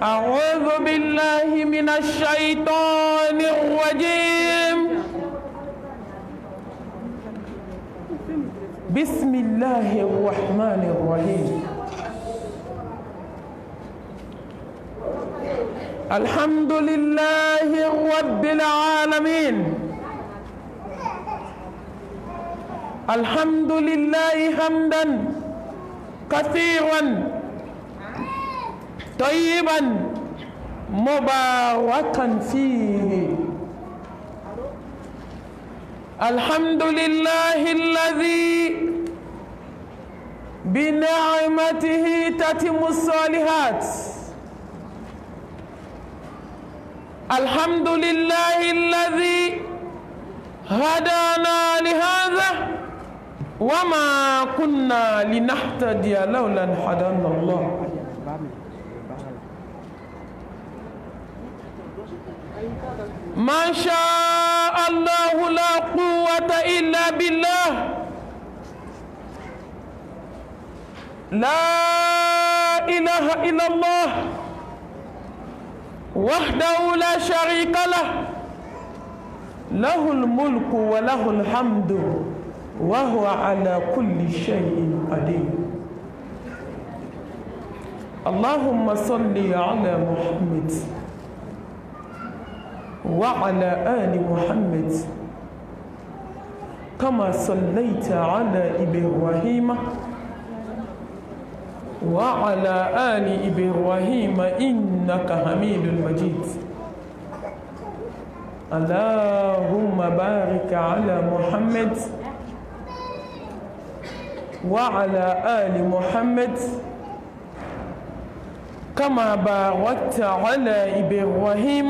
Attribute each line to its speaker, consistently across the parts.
Speaker 1: أعوذ بالله من الشيطان الرجيم بسم الله الرحمن الرحيم الحمد لله رب العالمين الحمد لله حمدا كثيرا طيبا مباركا فيه الحمد لله الذي بنعمته تتم الصالحات الحمد لله الذي هدانا لهذا وما كنا لنهتدي لولا أن هدانا الله ما شاء الله لا قوة إلا بالله لا إله إلا الله وحده لا شريك له له الملك وله الحمد وهو على كل شيء قدير اللهم صل على محمد وعلى آل محمد كما صليت على إبراهيم وعلى آل إبراهيم إنك حميد مجيد اللهم بارك على محمد وعلى آل محمد كما باركت على إبراهيم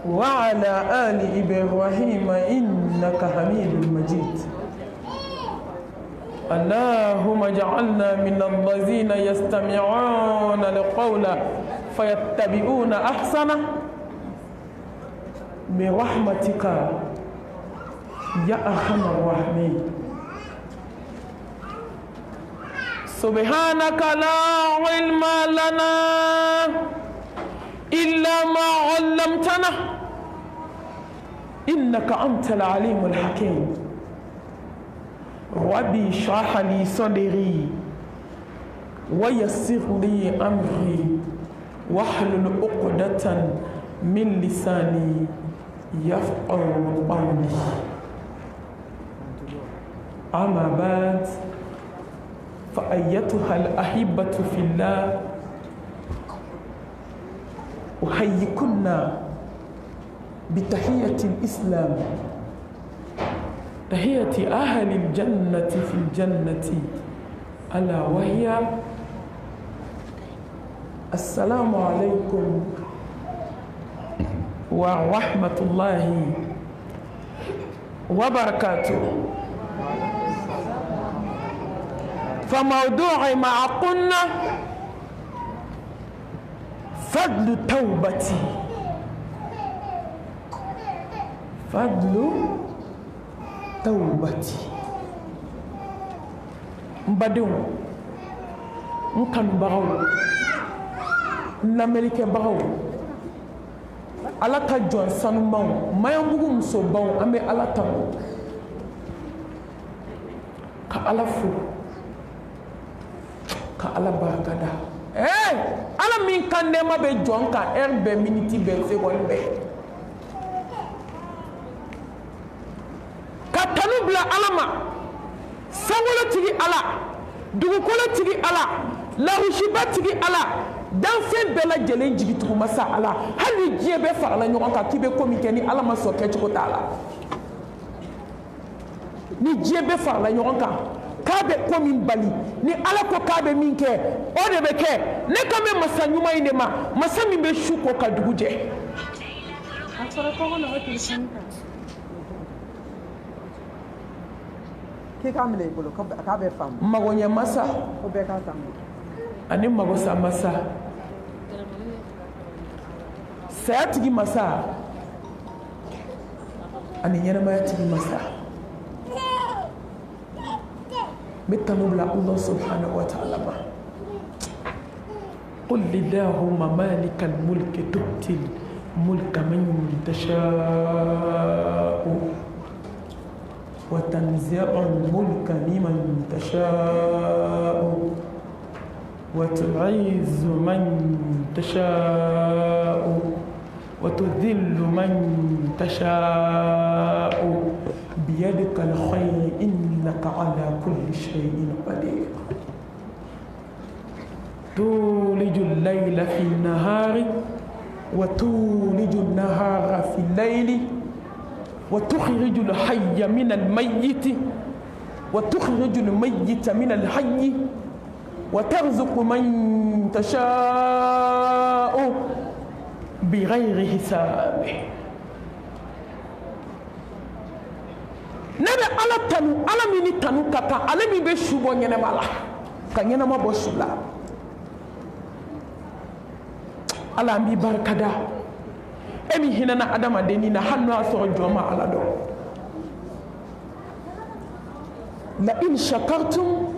Speaker 1: وعلى آل إبراهيم إنك حميد مجيد اللهم اجعلنا من الذين يستمعون القول فيتبعون أحسنه برحمتك يا أرحم الراحمين سبحانك لا علم لنا إلا ما علمتنا إنك أنت العليم الحكيم ربي اشرح لي صدري ويسر لي أمري واحلل عقدة من لساني يفقه قولي أما بعد فأيتها الأحبة في الله أحييكن بتحية الإسلام تحية أهل الجنة في الجنة ألا وهي السلام عليكم ورحمة الله وبركاته فموضوع ما قلنا فضل توبتي فضل توبتي مبادئ مكان باو نامريكا باو على كجون سانماو ما يمبغو مسو باو امي على تام كالا فو كالا باغادا ala min kan nema be jon ka be minute be seconde be ka tanu bla alama sangolo tigi ala dugukolo tigi ala la rushiba tigi ala dan fen bela jelen jigi tugu masa ala hali jie be farala nyogon ka kibe komike ni ala maso ke chiko tala ni jie be farala nyogon ka kabe komin bali ni ala ko kabe minke o de be ke ne kame masa nyuma ine ma masa mi be shuko ka duguje magonya masa ani magosa masa sayatigi masa ani ɲɛnamaya tigi masa n bɛ tanu bila Allah subhanahu wa ta'ala ma قل اللهم مالك الملك تؤتي الملك من تشاء وتنزع الملك ممن تشاء وتعز من تشاء وتذل من تشاء بيدك الخير إنك على كل شيء قدير تولج الليل في النهار وتولج النهار في الليل وتخرج الحي من الميت وتخرج الميت من الحي وترزق من تشاء بغير حساب نبي على تنو على مني تنو كتا على مي بشوبو نينمالا كنينما بوشولا على مي بركدا emi hinana adama deni na hanno aso joma ala do la in shakartum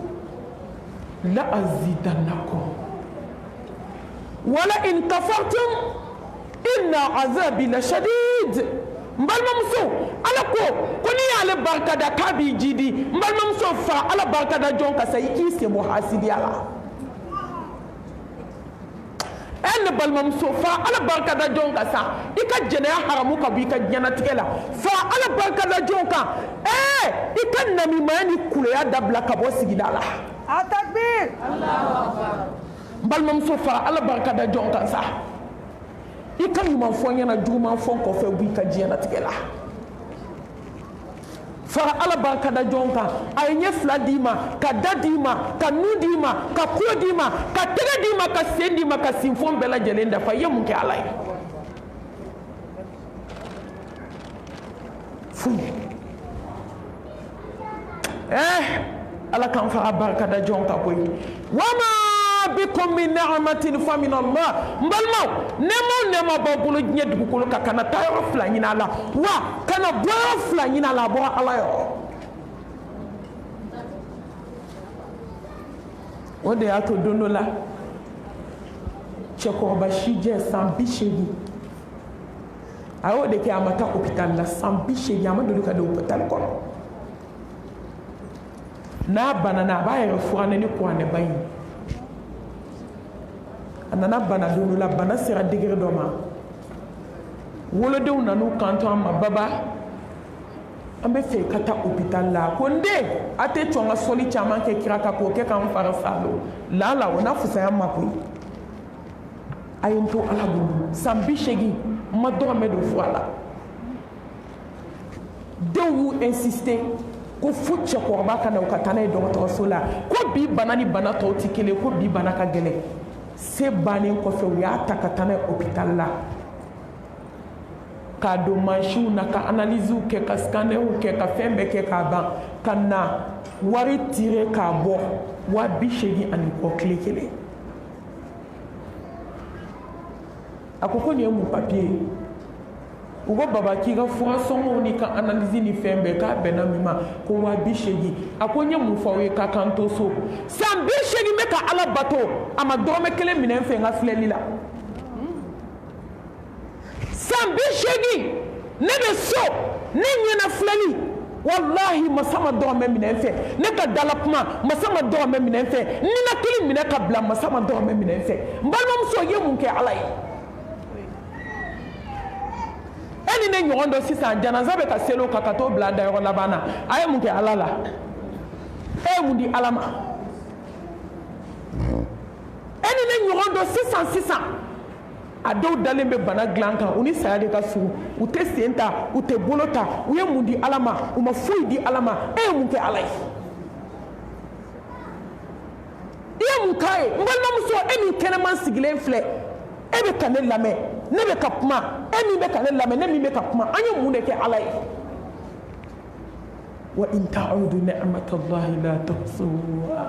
Speaker 1: la azidannakum wala in kafartum inna azabi la shadid mbalma muso ala ko ni ale barkada kabi jidi mbalma muso fa ala barkada jonka sai ki se muhasidi ala en balmam so fa ala barka da jonka sa ika jene haramu ka bi ka jana tikela fa ala barka da jonka ika nami mani kuleya dabla ka bo sigidala atakbir Allahu akbar balmam so fa ala barka da jonka sa ika mi man fonya na juma fon ko fe bi ka jana tikela fara ala barka da jonka ay nye fla dima ka dadima ka nudima ka kodima ka tege dima ka sendima ka sinfon bela jelenda fa yemu ke alay fu ala kan fara barka da jonka koy wama bikum min ni'matin fa min Allah mbalma nemo babulu nyedu ko ka kana tayo fla nyina la wa kana bo fla nyina la bo ala yo ode ato dono la cheko bashi je sambishegi awo de ke amata hôpital la sambishegi amado ka de hôpital ko na banana ba yero fuane ni ko ane bayi anana bana donu la bana sera degré doma wolodew nanu kanto amma baba ambe fe kata hôpital la konde ate tonga soli chama ke kiraka ko ke kan fara salo la wona fusa amma ko ayento ala bulu sambi shegi madora medo fuala dewu insister ko fuche ko ba kana ko tanay docteur sola ko bi banani bana to tikele ko bi bana ka gele se banen ko fe ya takatana hôpital la ka do manchu na ka analyse ke ka scanner ke ka fembe ke ka ban kana wari tire ka bo wa bishegi ani ko klikele akoko ni mu papier ugo baba ki ga fura songo ni ka analyse ni fembe ka benamima ko wa bishegi akonye mu fawe ka kanto so sam bishegi me ka ala bato ama dome kele minen fe nga fleli la sam bishegi ne be so ne nyina fleli wallahi masama dome minen fe ne ka dalapma masama dome minen fe ni na kili minen ka bla masama dome minen fe mbalmam so yemu ke alai eni ne nyondo sisan janaza be ka selo ka to blada yo labana ay mu ke alala mu di alama eni ne nyondo sisan ado dalembe bana glanka uni sayade ka su ute senta ute bolota uye mu di alama uma fui di alama mu ke alai mu kai ngolma muso emi keneman sigile fle ebe kanel lame ne be kapma emi be kanel lame ne mi be kapma anyo mu ne ke alai wa in ta'udu ni'matallahi la tuhsuha.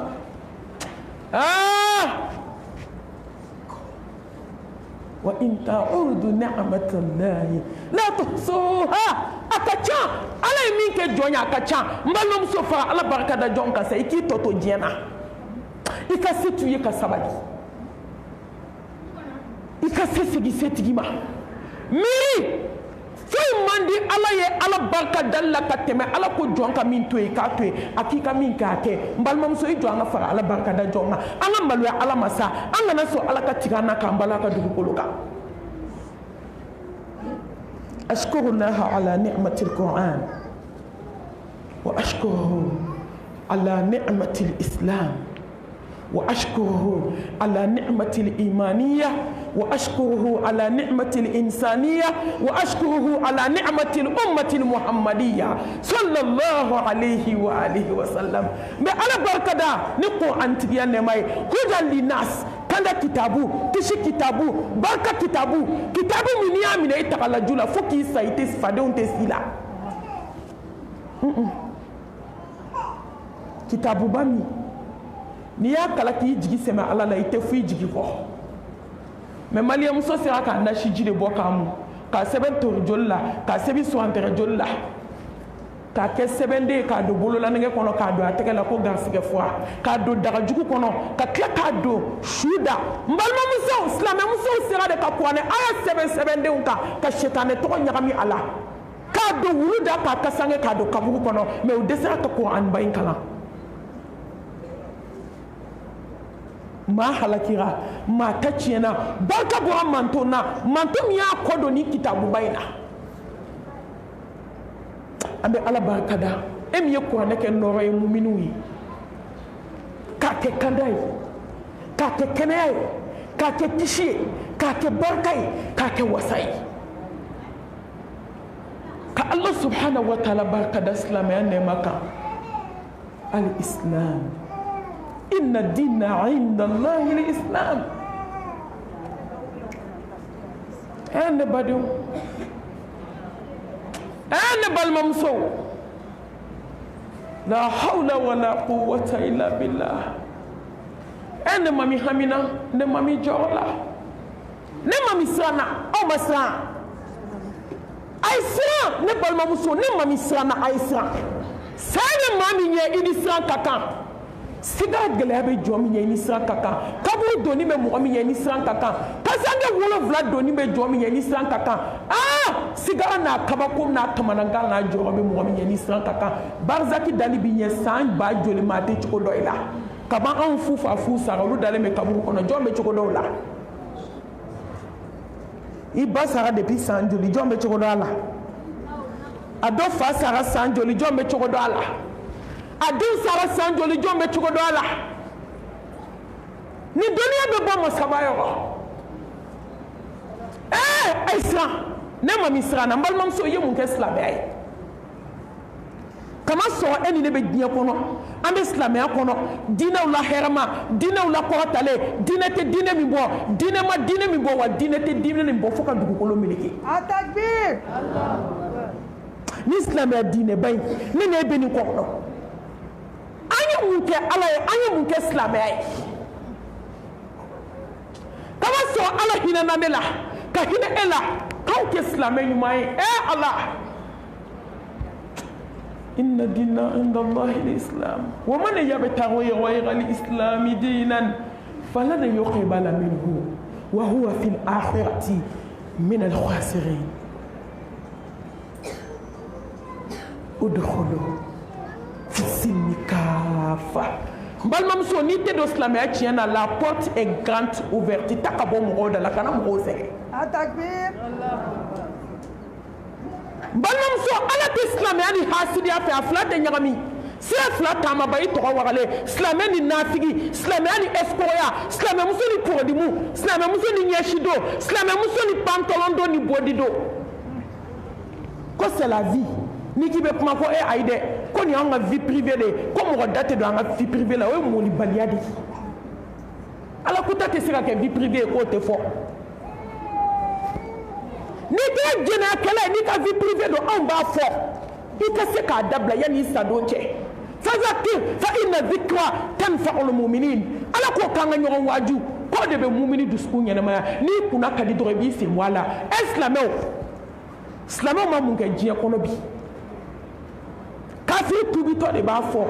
Speaker 1: Wa in ta'udu ni'matallahi la tuhsuha. Akacha ala min ke jonya akacha mbalom so fa ala baraka da jonka sa iki toto diena ika situye ka sabali ika sesigi setigima miri fay mandi ala ye ala baraka dalla ka teme ala ko jonka min to e ka to e akika min ka ke mbalom so i jonga fa ala baraka da jonga anga malu ala masa anga na so ala ka tigana ka mbala ka dugu koloka. أشكر الله على نعمة القرآن وأشكره على نعمة الإسلام وأشكره على نعمة الإيمانية وأشكره على نعمة الإنسانية وأشكره على نعمة الأمة المحمدية صلى الله عليه وآله وسلم. على بركة دا نقول أنت يا نماي هدى للناس kanda kitabu tishi kitabu barka kitabu min ya mina itakala jula foki saite fade onte sila kitabu bami ni ya kala ki jigi sema ala la ite fu jigi ko me maliam so sera ka na shijire bokamu ka seben to jolla ka sebi so antere jolla ka ke sebende ka do bolo la nge kono ka do ateke la ko garsige fois ka do daga juku kono ka kla ka do shuda mbalma muso islam muso sera de ka kwane aya sebende unka ka shetane to nyagami ala ka do wuluda ka kasange ka do kabugu kono me o desera ka ko an bayin kala ma halakira ma tachiena barka bo mantona mantom ya kodo ni kitabu bayina ambe ala barkada emi ko neke noro e mu'minu ka ke kandai ka ke kenai ka ke tishi ka ke barkai ka ke wasai ka Allah subhanahu wa ta'ala barkada islam ya ne maka al islam inna dina 'inda Allah al islam and badu أنا بالممسو لا حول ولا قوة إلا بالله أنا مامي همينا نمامي جولا نمامي سانا أو مسا أيسرا نبالممسو نمامي سانا أيسرا سانا مامي يدي سان كاكا siga gele be jomi ye ni sran kaka kabu doni be mo mi ye ni sran kaka kasanga wolo vla doni be jomi ye ni sran kaka siga na kabako na tamananga na jomi mo mi ye ni sran kaka barzaki dali bi ye san ba joli mate chiko doila kaba an fufa fu sara lu dale me kabu kono jomi chiko doila i basara depuis san joli jomi chiko doila ado fa sara san joli jomi chiko doila adin sara sanjoli jombe chugo do ala ni dunia be bo masabayo aisra ne ma misra na mbal mam so yemu ke islam ay kama so eni ne be dia kono ambe islam ya kono dina la herama dina la ko tale dina te dina mi bo dina ma dina mi bo wa dina te dina mi bo foka dugu ko lo miliki atakbir allah ni islam ya dina bay ne be ni ko do munke ala anya munke islam ay kama so ala hina namela ka hina ela ka ke islam ay mai allah inna dinna inda allah alislam wa man yabtaghi ghayra alislam dinan falan yuqbala minhu wa huwa fil akhirati min alkhasirin udkhulu mbal mam so ni te do islam ya tiena la porte est grande ouverte takabo mo da la kana mo sege atakbir allah mbal mam so ala te islam ya ni hasidi afa afla de nyagami si afla tama bayi to wagale islam ni nafigi islam ni escoya islam muso ni podimu islam muso ni nyeshido islam muso ni pantalon do ni bodido ko c'est la vie ni ki be kuma ko aide ko ni anga vie privée de ko mo date do anga vie privée la o mo li baliadi ala ko tate sira ke vie privée ko te fo ni te jena kala ni ka vie privée do on ba fo i ka se k'a dabila yanni i sadon cɛ fazakir fa inna dhikra tanfa'ul mu'minin ala ko k'an ka ɲɔgɔn waaju k'o de bɛ mumini dusukun ɲɛnamaya n'i kunna ka di dɔrɔn i b'i sen bɔ a la silamɛw ma mun kɛ diɲɛ kɔnɔ bi kafiri tubitɔ de b'a fɔ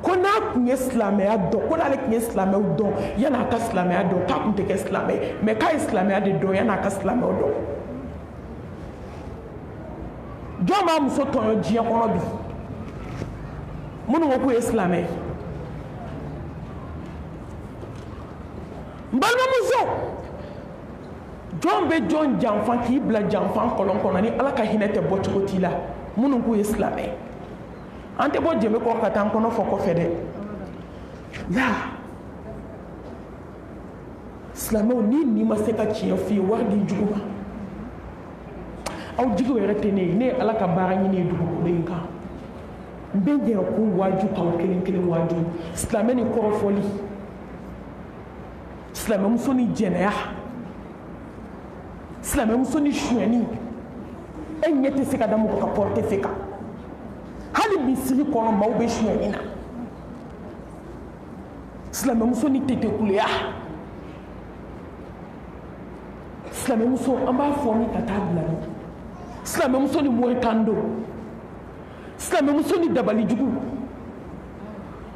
Speaker 1: ko n'a tun ye silamɛya dɔn ko n'ale tun ye silamɛw dɔn yanni a ka silamɛya dɔn k'a tun tɛ kɛ silamɛ ye mais k'a ye silamɛya de dɔn yanni a ka silamɛw dɔn jɔn b'a muso tɔɲɔ diɲɛ kɔnɔ bi minnu ko k'u ye silamɛ ye n balimamuso jɔn bɛ jɔn janfa k'i bila janfan kɔlɔn kɔnɔ ni ala ka hinɛ tɛ bɔ cogo t'i la minnu k'u ye silamɛ ye an tɛ bɔ jɛmɛ kɔ ka taa an kɔnɔ fɔ kɔfɛ dɛ la silamɛw ni ma se ka tiɲɛ f'i ye wari di jugu ma aw jigiw yɛrɛ tɛ ne ye ne ye ala ka baara ɲini ye dugukolo in kan n bɛ jɛ ko waaju k'aw kelen kelen waaju silamɛ ni kɔrɔfɔli silamɛmuso ni jɛnɛya silamɛmuso ni sonyɛni e ɲɛ tɛ se ka da mɔgɔ ka pɔrɔte fɛ kan hali misiri kɔnɔ maaw bɛ sonyɛni na silamɛmuso ni tetekuleya silamɛmuso an b'a fɔ min ka taa bila min silamɛmuso ni morikando silamɛmuso ni dabalijugu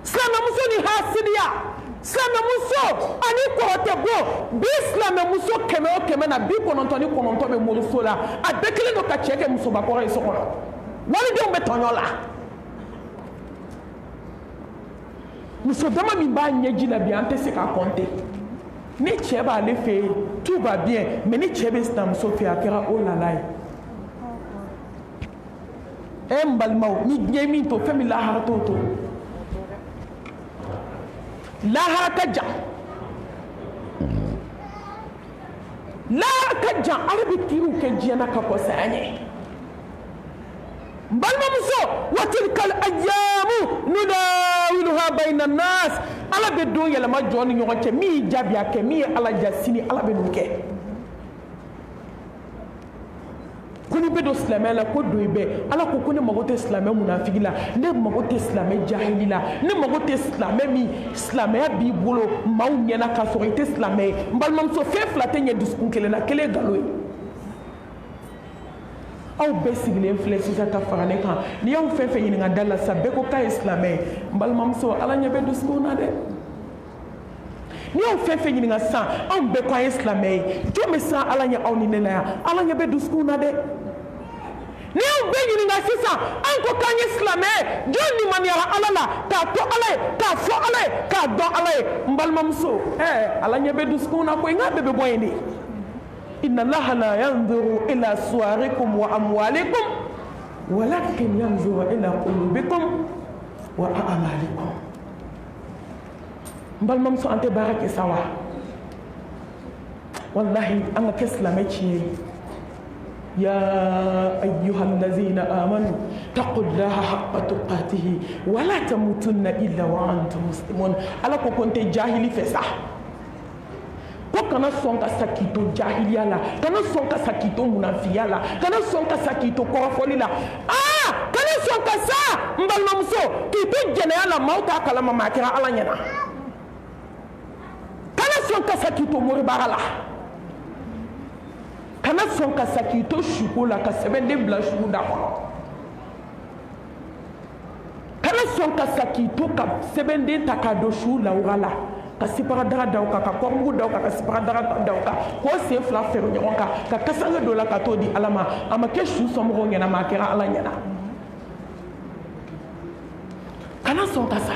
Speaker 1: silamɛmuso ni hasidiya silamɛmuso ani kɔrɔtɛ bɔ bi silamɛmuso 100 o 100 na 99 bɛ moriso la a bɛɛ kelen don ka cɛ kɛ musobakɔrɔ ye so kɔnɔ walidenw bɛ tɔɲɔ la muso dama min b'a ɲɛji la bi an tɛ se k'a kɔnte ni cɛ b'ale fɛ yen tout va bien mais ni cɛ bɛ sinamuso fɛ a kɛra o lala ye n balimaw ni diɲɛ ye min to fɛn min lahara t'o to lahara ka jan ala bɛ kiriw kɛ diɲɛ na ka kɔsa an ye n balimamuso wa tilkal ayyamu nudawiluha bayna nas ala bɛ don yɛlɛma jɔn ni ɲɔgɔn cɛ min y'i jaabi a kɛ min ye ala ja sini ala bɛ nin kɛ ko ni bɛ don silamɛya la ko don i bɛ ala ko ne mago tɛ silamɛ munafigi la ne mago tɛ silamɛ jahili la ne mago tɛ silamɛ min silamɛya b'i bolo maaw ɲɛna k'a sɔrɔ i tɛ silamɛ ye n balimamuso fɛn fila tɛ ɲɛ dusukun kelen na kelen ye nkalon ye aw bɛɛ sigilen filɛ sisan ka fara ne kan ni y'aw fɛn fɛn ɲininka da la sisan bɛɛ ko k'a ye silamɛ ye n balimamuso ala ɲɛ bɛ dusukun na dɛ ni y'aw fɛn fɛn ɲininka sisan anw bɛɛ ko an ye silamɛ ye jɔn bɛ siran ala ɲɛ aw ni ne la yan ala ɲɛ bɛ dusukun na dɛ ni y'aw bɛɛ ɲininka sisan an ko k'an ye silamɛ ye jɔn limaniyara ala la k'a to ala ye k'a fɔ ala ye k'a dɔn ala ye n balimamuso ala ɲɛ bɛ dusukun na koyi n k'a bɛɛ bɛ bɔ yen de inna allaha la yanzuru ila suwarikum wa amwalikum walakin yanzuru ila qulubikum wa a'malikum n balimamuso an tɛ baara kɛ sa wa wallahi an ka kɛ silamɛ tiɲɛ ye ya ayyuhal lazina amanu taqullaha haqqa tuqatihi wa la tamutunna illa wa antum muslimun ala ko kon tɛ jahili fɛ sa ko kana sɔn ka sa k'i to jahiliya la kana sɔn ka sa k'i to munafiya la kana sɔn ka sa k'i to kɔrɔfɔli la kana sɔn ka sa n balimamuso k'i to jɛnɛya la maaw t'a kalama maa kɛra ala ɲɛna kana sɔn ka sa k'i to moribaga la kana sɔn ka sa k'i to suko la ka sɛbɛnden bila sugu da kɔnɔ kana sɔn ka sa k'i to ka sɛbɛnden ta k'a don su lawura la ka sipagadaga da o kan ka kɔrɔmugu da o kan ka sipagadaga da o kan k'o sen fila fɛrɛ ɲɔgɔn kan ka kasange dɔ la ka t'o di ala ma a ma kɛ su sɔnmɔgɔw ɲɛna ma a kɛra ala ɲɛna kana sɔn ka sa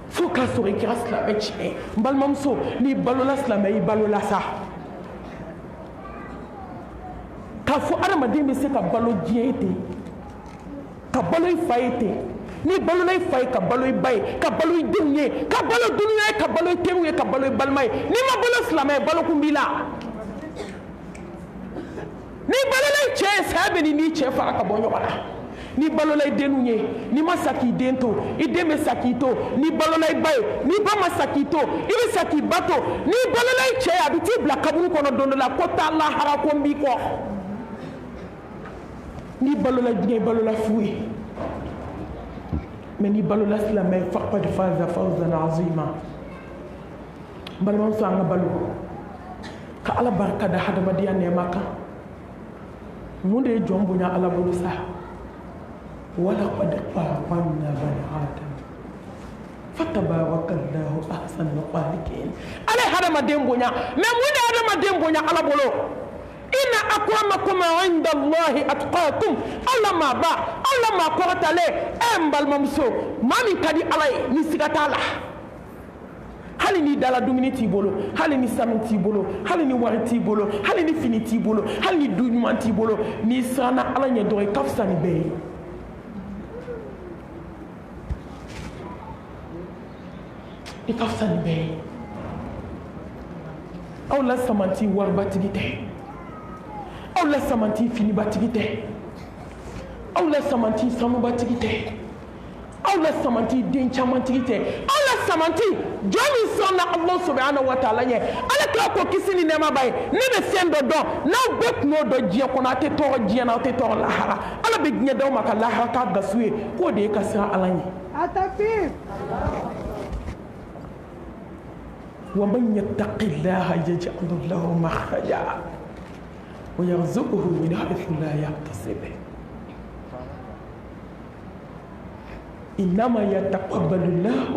Speaker 1: fo k'a sɔrɔ i kɛra silamɛ tiɲɛ ye n balimamuso n'i balola silamɛ i balola sa k'a fɔ adamaden bɛ se ka balo diɲɛ ye ten ka balo i fa ye ten n'i balola i fa ye ka balo i ba ye ka balo i denw ye ka balo dunuya ye ka balo i teriw ye ka balo i balima ye n'i ma balo silamɛ ye balokun b'i la n'i balola i cɛ ye saya bɛ n'i cɛ fara ka bɔ ɲɔgɔn na n'i balola i denw ye n'i ma sa k'i den to i den bɛ sa k'i to n'i balola i ba ye n'i ba ma sa k'i to i bɛ sa k'i ba to n'i balola i cɛ ye a bɛ t'i bila kaburu kɔnɔ don dɔ la ko taa lahara ko n b'i kɔ ni balola diɲɛ balola fu ye mais ni balola silamɛ faqad faza fawzan azima n balimamuso an ka balo ka ala barika da hadamadenya nɛɛma kan mun de ye jɔn bonya ala bolo sa walaqad karramna bani adam fatabarakallahu ahsanul khaliqin ala hadamaden bonya mais mun de hadamaden bonya ala bolo inna akramakum inda allahi atqakum alla ma ba alla ma kortale balmamuso mami kadi ala ni sigata la hali ni dala dumuni t'i bolo hali ni sanu t'i bolo hali ni wari t'i bolo hali ni fini t'i bolo hali ni du ɲuman t'i bolo ni siranna ala ɲɛ dɔrɔn i ka fisa ni bɛɛ ye i ka fisa ni bɛɛ ye aw la samanti waribatigi tɛ aw la samanti finibatigi tɛ aw la samanti sanubatigi tɛ aw la samanti den camantigi tɛ aw la samanti jɔn min sɔnna Allah subhanahu wa ta'ala ɲɛ ala kira ko kisi ni nɛɛma b'a ye ne bɛ fɛn dɔ dɔn n'aw bɛɛ tun y'o dɔn diɲɛ kɔnɔ aw tɛ tɔɔrɔ diɲɛ na aw tɛ tɔɔrɔ lahara ala bɛ diɲɛ d'aw ma ka lahara k'a gasu ye k'o de ye ka siran ala ɲɛ ومن يتق الله يجعل له مخرجا ويرزقه من حيث لا يحتسب إنما يتقبل الله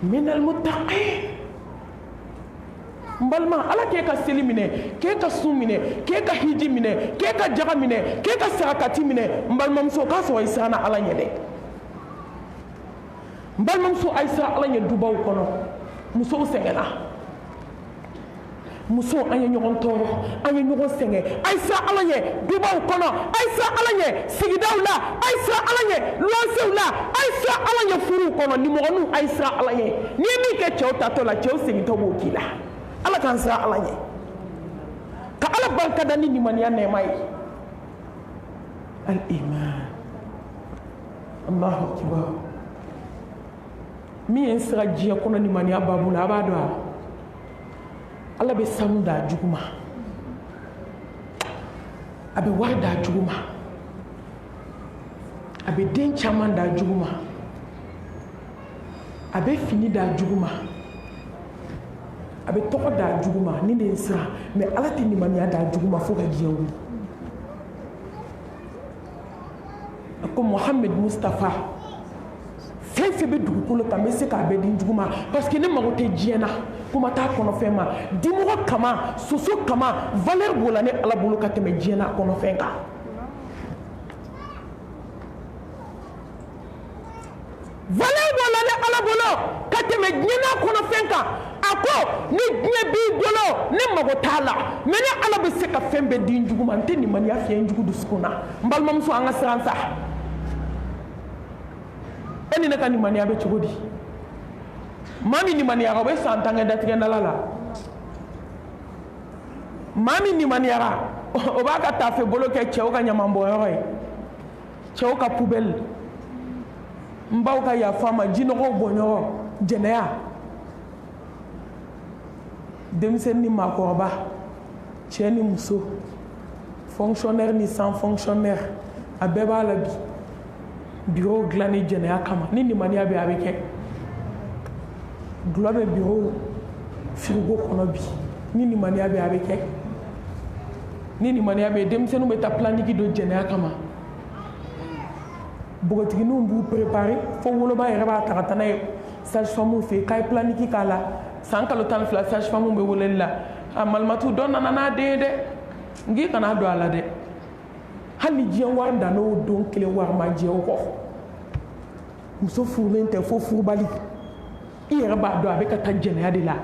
Speaker 1: من المتقين mbalma ala ke ka seli minɛ ke ka sun minɛ ke ka hiji minɛ ke ka jaga minɛ ke ka sarakati minɛ mbalmamuso k'a sɔrɔ i siranna ala ɲɛ dɛ mbalmamuso a yi siran ala ɲɛ dubaw kɔnɔ musow sɛgɛnna muso an ye ɲɔgɔn tɔɔrɔ an ye ɲɔgɔn sɛgɛn a yi siran ala ɲɛ dubaw kɔnɔ a yi siran ala ɲɛ sigidaw la a yi siran ala ɲɛ lɔnsew la a yi siran ala ɲɛ furuw kɔnɔ nimɔgɔninw a yi siran ala ɲɛ n'i ye min kɛ cɛw tatɔ la cɛw segintɔ b'o k'i la ala k'an siran ala ɲɛ ka ala barika da ni nimaniya nɛɛma ye al-iman allahu akbar min ye n sira diɲɛ kɔnɔ nimaniya baabu la a b'a dɔn ala bɛ sanu d'a jugu ma a bɛ wari d'a jugu ma a bɛ den caman d'a jugu ma a bɛ fini d'a jugu ma a bɛ tɔgɔ d'a jugu ma ni de ye n sira mais ala tɛ nimaniya d'a jugu ma fo ka diɲɛ wuli a ko Muhammed Mustafa fɛn fɛn bɛ dugukolo kan n bɛ se k'a bɛɛ di n jugu ma parce que ne mago tɛ diɲɛ na kuma t'a kɔnɔfɛn ma dimɔgɔ kama soso kama valeur b'o la ne ala bolo ka tɛmɛ diɲɛ na kɔnɔfɛn kan valeur b'o la ne ala bolo ka tɛmɛ diɲɛ na kɔnɔfɛn kan a ko ni diɲɛ b'i bolo ne mago t'a la mais ne ala bɛ se ka fɛn bɛɛ di n jugu ma n tɛ nimaniya fiyɛ n jugu dusukun na n balimamuso an ka siran sa e ni ne ka nimaniya bɛ cogo di maa min nimaniyara o bɛ san tan kɛ datigɛndala la maa min nimaniyara o b'a ka taafe bolo kɛ cɛw ka ɲamanbɔnyɔrɔ ye cɛw ka poubelle n baw ka yafa ma jinɔgɔw bɔnyɔrɔ jɛnɛya denmisɛnnin ni maakɔrɔba cɛ ni muso fonctionnaire ni sans fonctionnaire a bɛɛ b'a la bi bureau dilanni jɛnɛya kama ni nimaniya bɛ a bɛ kɛ gulɔ bɛ bureau frigo kɔnɔ bi ni nimaniya bɛ a bɛ kɛ ni nimaniya bɛ denmisɛnninw bɛ taa planning don jɛnɛya kama bogotigininw b'u préparer fo woloba yɛrɛ b'a ta ka taa n'a ye sage-femme fɛ yen k'a ye planning k'a la san kalo 12 sage-femme bɛ weleli la a malimatu dɔ nana n'a den ye dɛ n k'i kana don a la dɛ hali ni diɲɛ wari dan n'o don kelen wari ma jɛ o kɔ muso furulen tɛ fo furubali i yɛrɛ b'a dɔn a bɛ ka taa jɛnɛya de la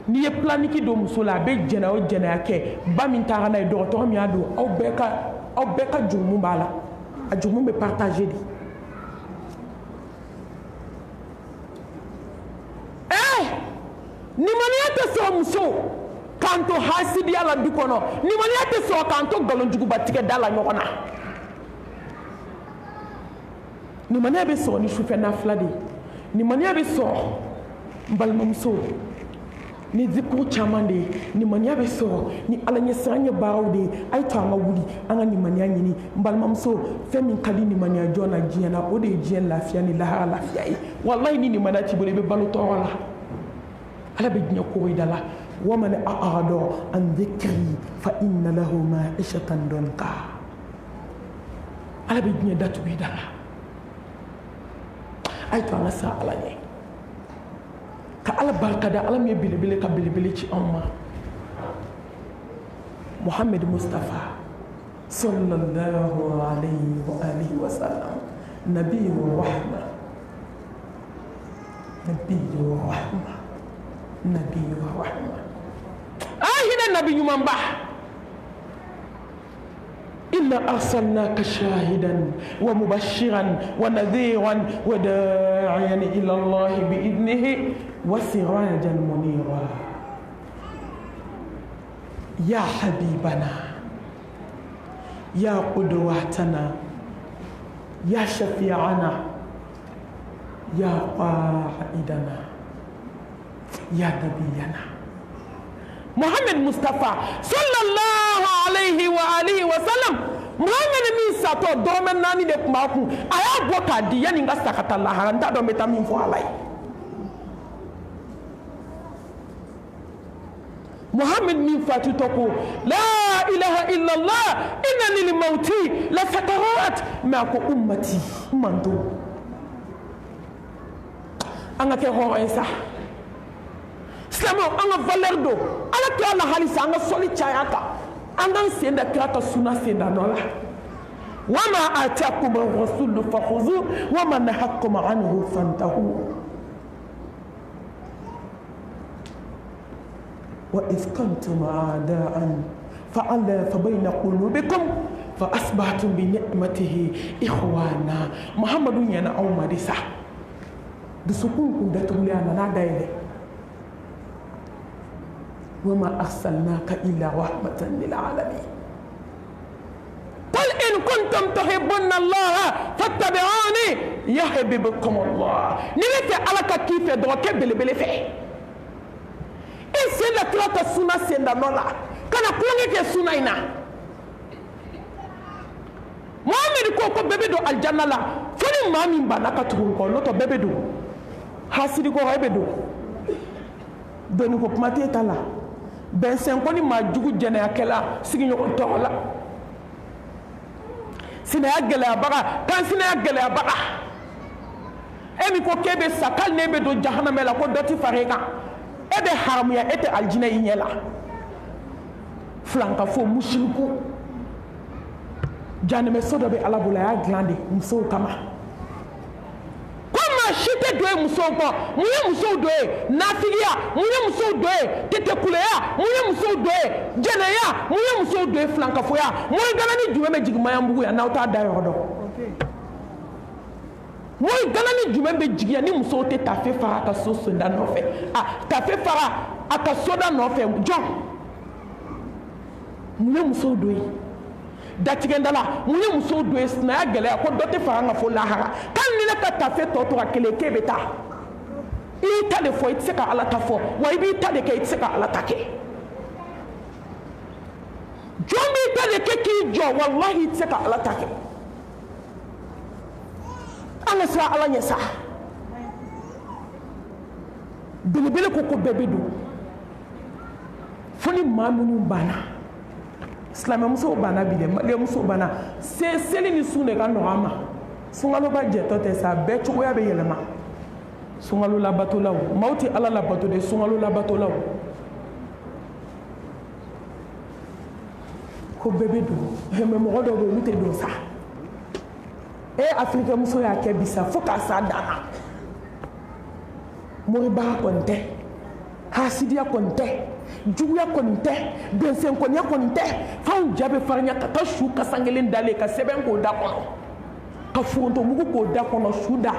Speaker 1: n'i ye planning don muso la a bɛ jɛnɛya o jɛnɛya kɛ ba min taara n'a ye dɔgɔtɔrɔ min y'a don aw bɛɛ ka jurumu b'a la a jurumu bɛ partager de nimaniya tɛ sɔrɔ muso k'an to hasidiya la du kɔnɔ nimaniya tɛ sɔrɔ k'an to nkalonjuguba tigɛ da la ɲɔgɔn na nimaniya bɛ sɔrɔ ni sufɛ nafila de ye nimaniya bɛ sɔrɔ n balimamuso ni zikuru caman de ye nimaniya bɛ sɔrɔ ni ala ɲɛsiran ye baaraw de ye a ye to an ka wuli an ka nimaniya ɲini n balimamuso fɛn min ka di nimaniya jɔn na diɲɛ na o de ye diɲɛ lafiya ni lahara lafiya ye walayi ni nimaniya t'i bolo i bɛ balo tɔɔrɔ la ala bɛ diɲɛ kogo i da la waman a'rada an dhikri fa inna lahu ma'ishatan danka ala bɛ diɲɛ datugu i da la a ye to an ka siran ala ɲɛ ka ala barika da ala min ye belebele ka belebele ci anw ma Muhammad Mustafa sallallahu alayhi wa alihi wa sallam nabiyyu rahma nabiyyu rahma nabiyyu rahma ahina nabi ɲuman ba إنا أرسلناك شاهدا ومبشرا ونذيرا وداعيا إلى الله بإذنه وسراجا منيرا يا حبيبنا يا قدوتنا يا شفيعنا يا قائدنا يا نبينا محمد مصطفى صلى الله عليه وآله وسلم محمد min satɔ dɔrɔmɛ 4 de tun b'a kun a y'a bɔ k'a di yanni n ka sa ka taa lahara n t'a dɔn n bɛ taa min fɔ ala ye محمد min fatutɔ ko la ilaha illallah inna lil mauti la sakarat mais a ko ummati n man to an ka kɛ hɔrɔn ye sa silamɛw an ka valeur don ala kira la halisa an ka sɔli caya kan an k'an sen da kira ka suna sen da nɔ la wama atakum ar-rasul fakhuzu wama nahakum anhu fantahu wa idh kuntum a'da'an fa'alafa bayna qulubikum fa asbahtum bi ni'matihi ikhwana Muhammadu yana aw madisa dusukun kun datuguli a nana dayɛlɛ وما أرسلناك إلا رحمة للعالمين قل إن كنتم تحبون الله فاتبعوني يحببكم الله نيجي على كيف دوك بلبل في إن سيدا كلا تسونا سيدا نولا كان كوني كسونا إنا محمد كوكو بيبي دو الجنة لا فني ما من بنا كتقول كونو تو بيبي دو حاسدي كو بيبي دو دوني كو ماتي تالا bɛnsɛn ko ni maa jugu jɛnɛyakɛla sigiɲɔgɔn tɔgɔ la sinaya gɛlɛyabaga kan sinaya gɛlɛyabaga e min ko k'e bɛ sa k'ali n'e bɛ don jahanama la ko dɔ ti fara e kan e bɛ haramuya e tɛ alijinɛ i ɲɛ la filankafo musiriku janɛmɛso dɔ bɛ ala bolo a y'a dilan de musow kama si tɛ don ye musow kɔ mun ye musow don ye nafigiya mun ye musow don ye tɛtɛkuleya mun ye musow don ye jɛnɛya mun ye musow don ye filankafoya morigalani jumɛn bɛ jigin mayanbugu yan n'aw t'a da yɔrɔ dɔn morigalani jumɛn bɛ jigiya ni musow tɛ tafe fara a ka so sonda nɔfɛ a tafe fara a ka soda nɔfɛ jɔn mun ye musow don ye datigɛndala mun ye musow don ye sinaya gɛlɛya ko dɔ tɛ fara an ka fo lahara kan ni ne ka tafe tɔ tora kelen k'e bɛ taa i y'i ta de fɔ i tɛ se ka ala ta fɔ wa i b'i ta de kɛ i tɛ se ka ala ta kɛ jɔn b'i ta de kɛ k'i jɔ walahi i tɛ se ka ala ta kɛ an ka siran ala ɲɛ sa belebele ko bɛɛ bɛ don fo ni maa minnu banna silamɛmusow banna bi dɛ maliyɛnmusow banna seli ni sun de ka nɔgɔ an ma sunkaloba jɛtɔ tɛ sa bɛɛ cogoya bɛ yɛlɛma sunkalo labatolaw maaw tɛ ala labato dɛ sunkalo labatolaw ko bɛɛ bɛ don mɛ mɔgɔ dɔw bɛ olu tɛ don sa afirikɛmuso y'a kɛ bi sa fo k'a s'a dan na moribaga kɔni tɛ hasidiya kɔni tɛ juguya kɔni tɛ bɛnsɛnkɔniya kɔni tɛ f'anw ja bɛ farinya ka taa su kasan kelen dalen ka sɛbɛn k'o da kɔnɔ ka forontomugu k'o da kɔnɔ su da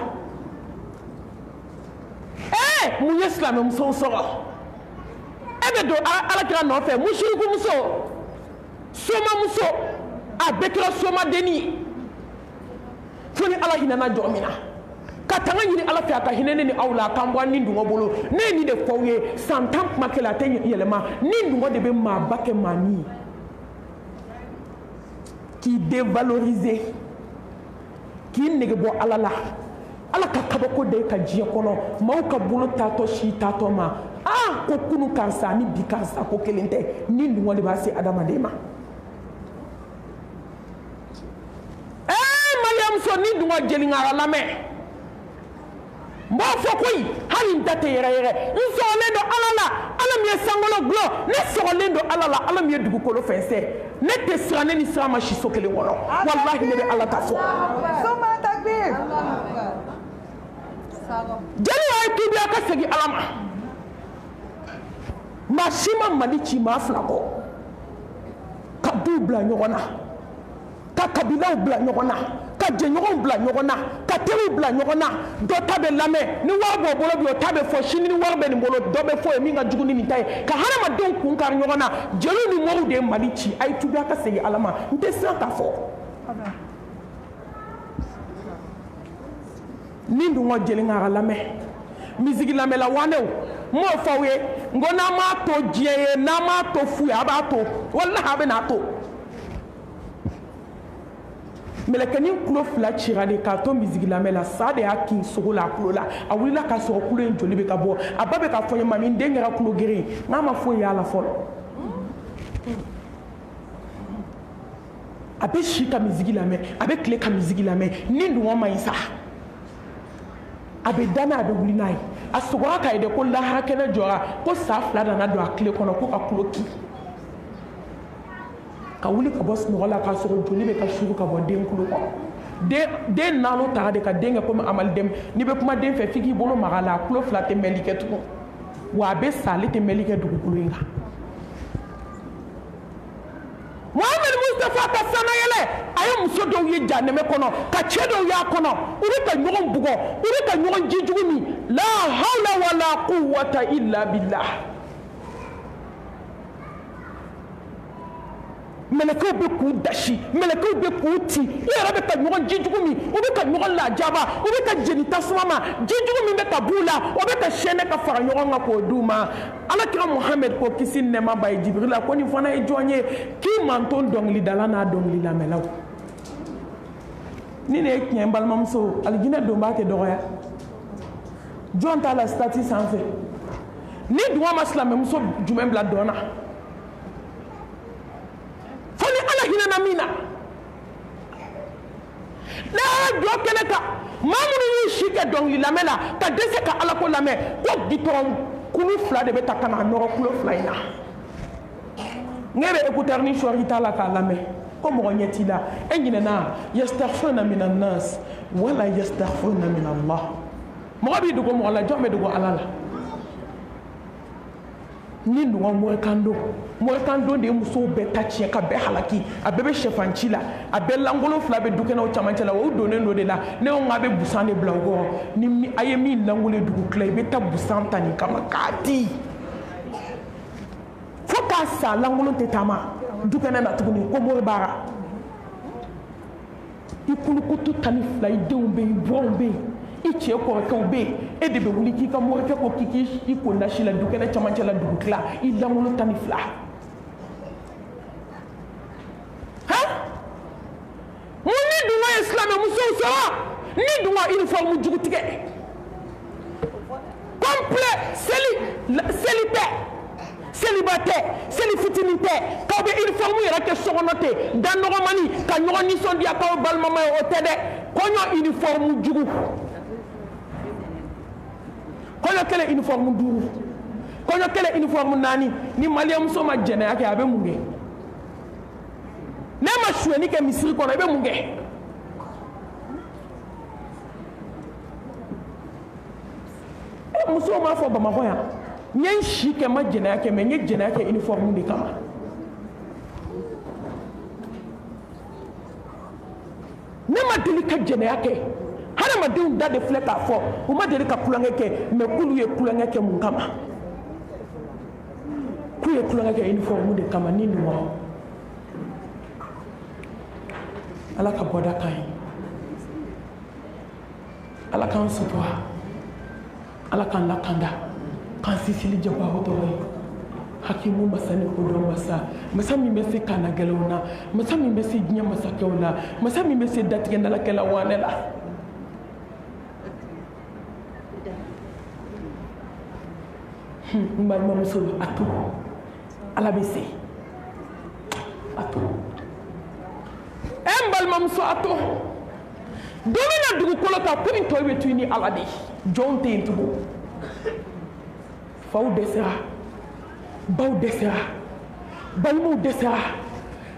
Speaker 1: mun ye silamɛmusow sɔrɔ e bɛ don alakira nɔfɛ musirikumuso somamuso a bɛɛ kɛra somadenni ye fo ni ala hinɛna jɔ min na katanga yini ala fi aka hinene ni awla kambwa ni ndungo bolo ne ni de fawye santam makela te yelema ni ndungo de be ma bake mani qui dévaloriser qui nege bo ala la ala ka kabako de ka jiya kono maw ka bolo tato shi tato ma ko kunu kansa ni bi kansa ko kelente ni ndungo de ba se adama de ma mariam so ni ndungo jeli ngara lame mbo fokoy hani date yere nsole do alala alam ye sangolo glo ne sole do alala alam ye dugu kolo fense ne te srane ni sama shi sokele wono wallahi ne be ala ta fo
Speaker 2: soma takbir
Speaker 1: jeli ay tubi aka segi alama ma shima malichi ma flako ka dubla nyona ka kabila bla nyona ka jenyogon bla nyona ka teru bla nyona do tabe lame ni warbo bolo bi o tabe fo shini ni warbe ni bolo do be fo e minga juguni ni tay ka harama don kun kar nyona jelu ni moru de malichi ay tubi aka segi alama nte santa fo ni ndu ngo jeli ngara lame mizigi lame la wanew mo fawe ngona ma to jiye na ma to fu aba to wallahi abe na to melekani kulo fila cira de ka to mizigi lamela sa de y'a kin sogo la kulo la a wulila ka sɔrɔ kulo in joli bɛ ka bɔ a ba bɛ ka fɔ n ye mami n den kɛra kulo geren n'a ma foyi y'a la fɔlɔ a bɛ si ka mizigi lamɛn a bɛ tile ka mizigi lamɛn ni dun ma ɲi sa a bɛ da n'a a bɛ wuli n'a ye a sɔgɔra k'a ye de ko lahara kɛnɛ jɔra ko sa fila nana don a tile kɔnɔ ko ka kulo kin ka wuli ka bɔ sunɔgɔ la k'a sɔrɔ joli bɛ ka suru ka bɔ den kulo kɔnɔ den naani taga de ka den kɛ komi amalidɛm n'i bɛ kuma den fɛ f'i k'i bolo maga la a kulo fila tɛ mɛli kɛ tugun wa a bɛ sa ale tɛ mɛli kɛ dugukolo in kan Mohamed Mustafa ka sanayɛlɛ a ye muso dɔw ye janɛmɛ kɔnɔ ka cɛ dɔw y'a kɔnɔ u bɛ ka ɲɔgɔn bugɔ u bɛ ka ɲɔgɔn jijugu min la hawla wala quwwata illa billah melekew bɛ k'u dasi melekew bɛ k'u ti i yɛrɛ bɛ ka ɲɔgɔn jijugu min u bɛ ka ɲɔgɔn lajaba u bɛ ka jeni tasuma ma jijugu min bɛ ka b'u la o bɛ ka sɛnɛ ka fara ɲɔgɔn kan k'o d'u ma alakira Muhammed ko kisi nɛɛma b'a ye Jibrila ko nin fana ye jɔn ye k'i manton dɔnkilidala n'a dɔnkili lamɛnlaw ni ne ye tiɲɛ n balimamuso alijinɛ don b'a tɛ dɔgɔya jɔn t'a la stati sanfɛ ni duguma ma silamɛmuso jumɛn bila dɔn na hinana mina n'a jɔ kɛnɛ kan maa minnu y'u si kɛ dɔnkili lamɛn la ka dɛsɛ ka ala ko lamɛn ko gitɔrɔn kulu fila de bɛ ta ka na nɔrɔ kulo fila in na ne bɛ écouteur ni sɔri t'a la k'a lamɛn ko mɔgɔ ɲɛ t'i la e ɲinɛna yastaghfiruna minan nas wala yastaghfiruna min Allah mɔgɔ b'i dogo mɔgɔ la jɔn bɛ dogo ala la ni nɔgɔ mɔrikando de ye musow bɛɛ ta tiɲɛ ka bɛɛ halaki a bɛɛ bɛ sɛfanci la a bɛɛ langolo fila bɛ dukɛnɛw camancɛ la o donnen do de la ne ko a bɛ busan de bila o kɔrɔ ni a ye min langolo dugu tila i bɛ taa busan ta nin kama k'a di fo k'a sa langolo tɛ taama dukɛnɛ na tuguni ko mori baara i kulukutu tan ni fila i denw bɛ yen i buranw bɛ yen i cɛ kɔrɔkɛw bɛ yen e de bɛ wuli k'i ka morikɛ ko k'i ko nasi la dukɛnɛ camancɛ la dugu tila i langolo tan ni fila mun ni dun ka ye silamɛmusow sɔrɔ ni dun ka uniforme jugu tigɛ complet seli tɛ seliba tɛ seli fitinin tɛ k'aw bɛ uniforme yɛrɛ kɛ sokɔnɔ ten da nɔgɔmani ka ɲɔgɔn nisɔndiya k'aw balimama ye o tɛ dɛ kɔɲɔ uniforme jugu kɔɲɔ kelen uniforme 5 kɔɲɔ kelen uniforme 4 ni maliyɛnmuso ma jɛnɛya kɛ a bɛ mun kɛ ne ma suyɛni kɛ misiri kɔnɔ i bɛ mun kɛ musow m'a fɔ Bamakɔ yan n ye n si kɛ n ma jɛnɛya kɛ mɛ n ye jɛnɛya kɛ uniforme de kama ne ma deli ka jɛnɛya kɛ hadamadenw da de filɛ k'a fɔ u ma deli ka kulonkɛ kɛ mɛ k'olu ye kulonkɛ kɛ mun kama k'u ye kulonkɛ kɛ uniforme de kama ni nin wɔrɔ ala ka bɔda kan ye ala k'an sutura ala k'an lakanda k'an sisili jabaru tɔgɔ ye hakimu masa ni kodɔn masa masa min bɛ se kana gɛlɛnw na masa min bɛ se diɲɛ masakɛw la masa min bɛ se datigɛndalakɛla wanɛ la n balimamuso a to ala bɛ se a to n balimamuso a to don bɛna dugukolo kan ko nin tɔ bɛ to ni ala de jɔnw tɛ yen tugun faw dɛsɛra baw dɛsɛra balimaw dɛsɛra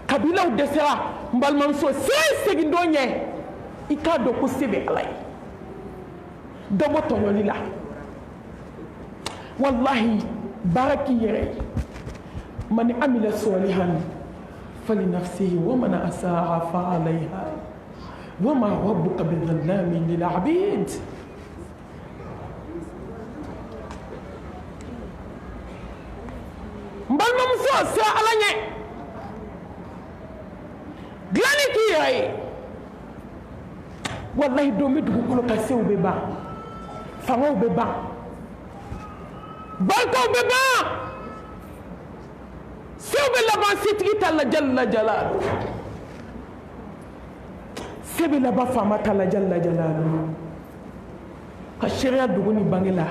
Speaker 1: kabilaw dɛsɛra n balimamuso se segin don ɲɛ i k'a dɔn ko se bɛ ala ye dɔ bɔ tɔɲɔli la wallahi baara k'i yɛrɛ ye man amila salihan falinafsihi wa man asaa fa alayha wa ma rabbuka bidhallamin lil abid balimamuso sera ala ɲɛ dilanni k'i yɛrɛ ye wallahi don bɛ dugukolo kan sew bɛ ban fangaw bɛ ban barikaw bɛ ban sew bɛ laban setigi ta la jalla jalalu se bɛ laban faama ta la jalla jalalu ka sariya dogo ni bange la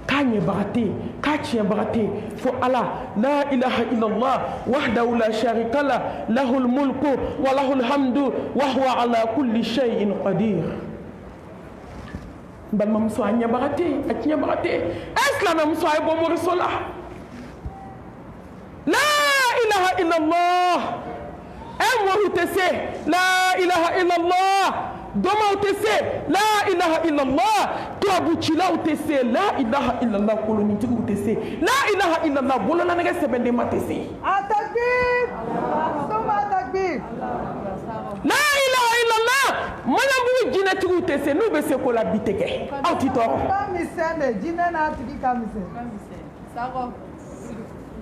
Speaker 1: k'a ɲɛbaga tɛ yen k'a tiɲɛbaga tɛ yen fo ala la ilaha illallah wahdahu la sharika la lahul mulku wa lahul hamdu wa huwa ala kulli shay'in qadir balimamuso a ɲɛbaga tɛ yen a tiɲɛbaga tɛ yen silamɛmuso a ye bɔ moriso la la ilaha illallah mɔriw tɛ se la ilaha illallah dɔmaw tɛ se la ilaha illallah tubabucilaw tɛ se la ilaha illallah kolonitigiw tɛ se la ilaha illallah bololanɛgɛ sɛbɛndenma tɛ se
Speaker 2: Atakbir! Soma atakbir!
Speaker 1: la ilaha illallah maɲabugu jinɛtigiw tɛ se n'u bɛ se ko la bi tɛ kɛ aw ti tɔɔrɔ
Speaker 2: Ka misɛn de, jinɛ n'a tigi ka misɛn.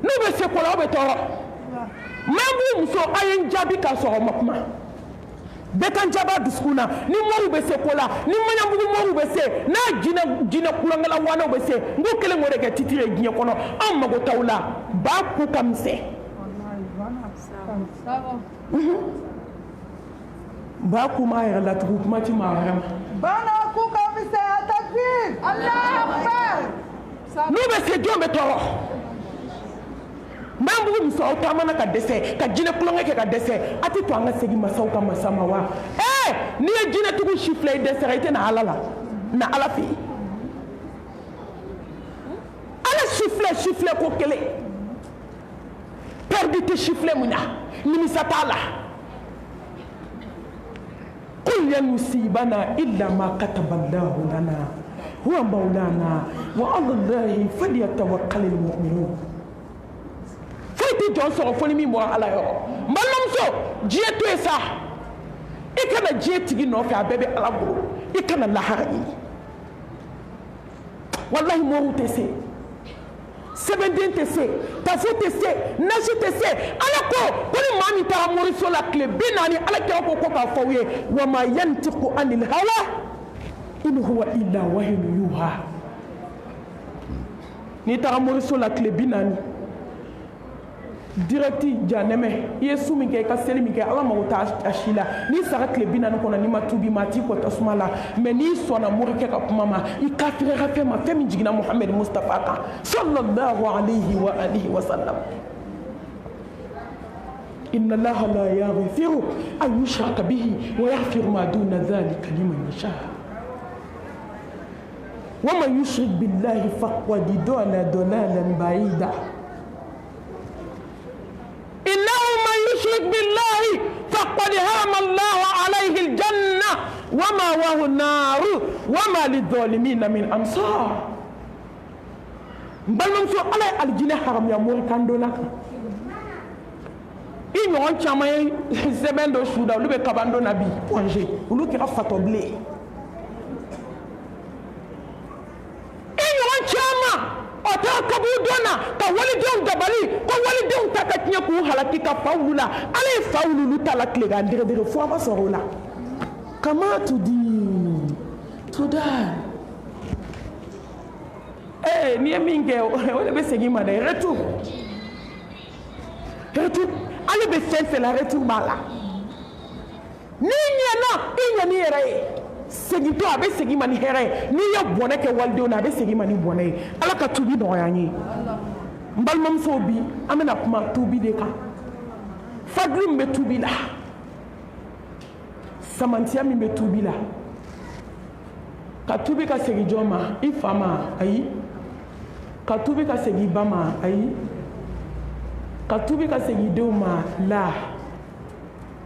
Speaker 1: n'u bɛ se ko la aw bɛ tɔɔrɔ maɲabugu muso a ye n jaabi k'a sɔrɔ ma kuma bɛɛ ka n jaba dusukun na ni mɔriw bɛ se ko la ni maɲabugu mɔriw bɛ se n'a jinɛ kulonkɛla wanaw bɛ se n ko kelen k'o de kɛ titiri ye diɲɛ kɔnɔ an mago t'aw la ba ko ka misɛn ba ko m'a yɛrɛ latugu kuma ti maa wɛrɛ ma
Speaker 2: Bana ku ka misɛn atakbir! Allahu Akbar!
Speaker 1: n'u bɛ se jɔn bɛ tɔɔrɔ maɲabugu muso aw taamana ka dɛsɛ ka jinɛ kulonkɛ kɛ ka dɛsɛ a tɛ to an ka segin masaw ka masa ma wa n'i ye jinɛtigiw si filɛ i dɛsɛra i tɛ na ala la na ala fɛ yen ala si filɛ ko kelen perdu tɛ si filɛ mun na nimisa t'a la qul lan yusibana illa ma kataba Allahu lana huwa maulana wa ala Allahi falyatawakkalul mu'minun foyi tɛ jɔn sɔrɔ fo ni min bɔra ala yɔrɔ n balimamuso diɲɛ to yen sa i kana diɲɛ tigi nɔfɛ a bɛɛ bɛ ala bolo i kana lahara ɲini walahi mɔriw tɛ se sɛbɛnden tɛ se tafo tɛ se nasi tɛ se ala ko ni maa min taara moriso la tile 40 ala kira ko k'a fɔ aw ye wa ma yantiqu anil hawa in huwa illa wahyun yuha n'i taara moriso la tile 40 direct janɛmɛ i ye su min kɛ i ka seli min kɛ ala mago t'a si la n'i sara tile 40 kɔnɔ n'i ma tubi ma t'i kɔ tasuma la mais n'i sɔnna morikɛ ka kuma ma i kafirira fɛn ma fɛn min jiginna Muhamɛd Mustafa kan sallallahu alayhi wa alihi wa sallam inna allaha la yaghfiru an yushraka bihi wa yaghfiru ma duna dhalika liman yasha wa man yushrik billahi faqad dalla dalalan ba'ida إنه من يشرك بالله فقد هرم الله عليه الجنة ومأواه النار وما للظالمين من أنصار balimamuso ala ye alijinɛ haramuya mori kan dɔ la kan i ɲɔgɔn caman ye sɛbɛn dɔ su da olu bɛ kaban dɔ na bi pɔnze olu kɛra fatɔbilen i ɲɔgɔn caman o taara kabu dɔ na ka walidenw dabali ko walidenw ta ka tiɲɛ k'u halaki ka fa wulu la ala ye fa wulu ta la tile kan dɛgɛdɛgɛ fo a ma sɔrɔ o la kama Sudan. Ni ye min kɛ o de bɛ segin ma dɛ retour ale bɛ fɛn fɛn la retour b'a la n'i ɲɛna i ɲɛni yɛrɛ ye segintɔ a bɛ segin ma ni hɛrɛ ye n'i ye bɔnɛ kɛ walidenw na a bɛ segin ma ni bɔnɛ ye ala ka tubi nɔgɔya an ye n balimamusow bi an bɛna kuma tubi de kan fadulu min bɛ tubi la samantiya min bɛ tubi la ka tubi ka segin jɔn ma i fa ma ayi ka tubi ka segin ba ma ayi ka tubi ka segin denw ma la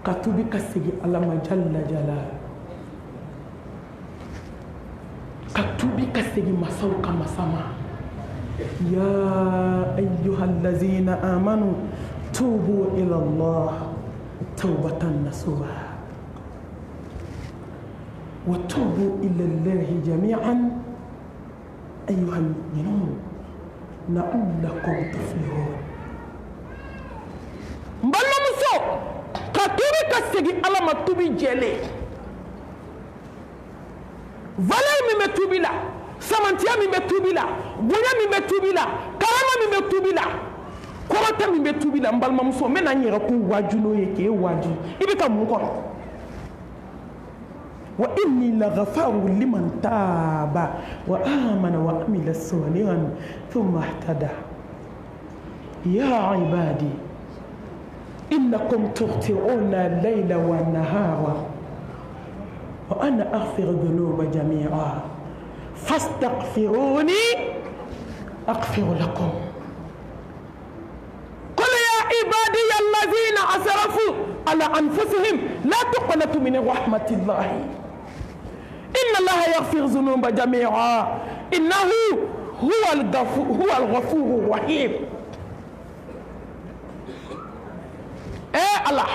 Speaker 1: ka tubi ka segin ala ma jalla jala ka tubi ka segin masaw ka masa ma ya ayyuhallazina amanu tubu ila allah tawbatan nasuha wa tubu ila allahi jami'an ayyuhal mu'minun la'allakum tuflihun mbalamuso ka tubi ka segin ala ma tubi jɛlen valeur min bɛ tubi la samantiya min bɛ tubi la bonya min bɛ tubi la karama min bɛ tubi la kɔrɔta min bɛ tubi la n balimamuso n bɛna n yɛrɛ kun waaju n'o ye k'e waaju i bɛ ka mun kɔnɔ wa inni laghafaru liman taaba wa amana wa amila salihan thumma ihtada ya ibadi innakum tukhti'una al-layla wan-nahara wa ana aghfiru dhunuba jami'a fastaghfiruni aghfir lakum qul ya ibadiy alladhina asrafu ala anfusihim la taqnatu min rahmatillahi inna allaha yaghfiru dhunuba jami'a innahu huwa al-ghafurur rahim Allah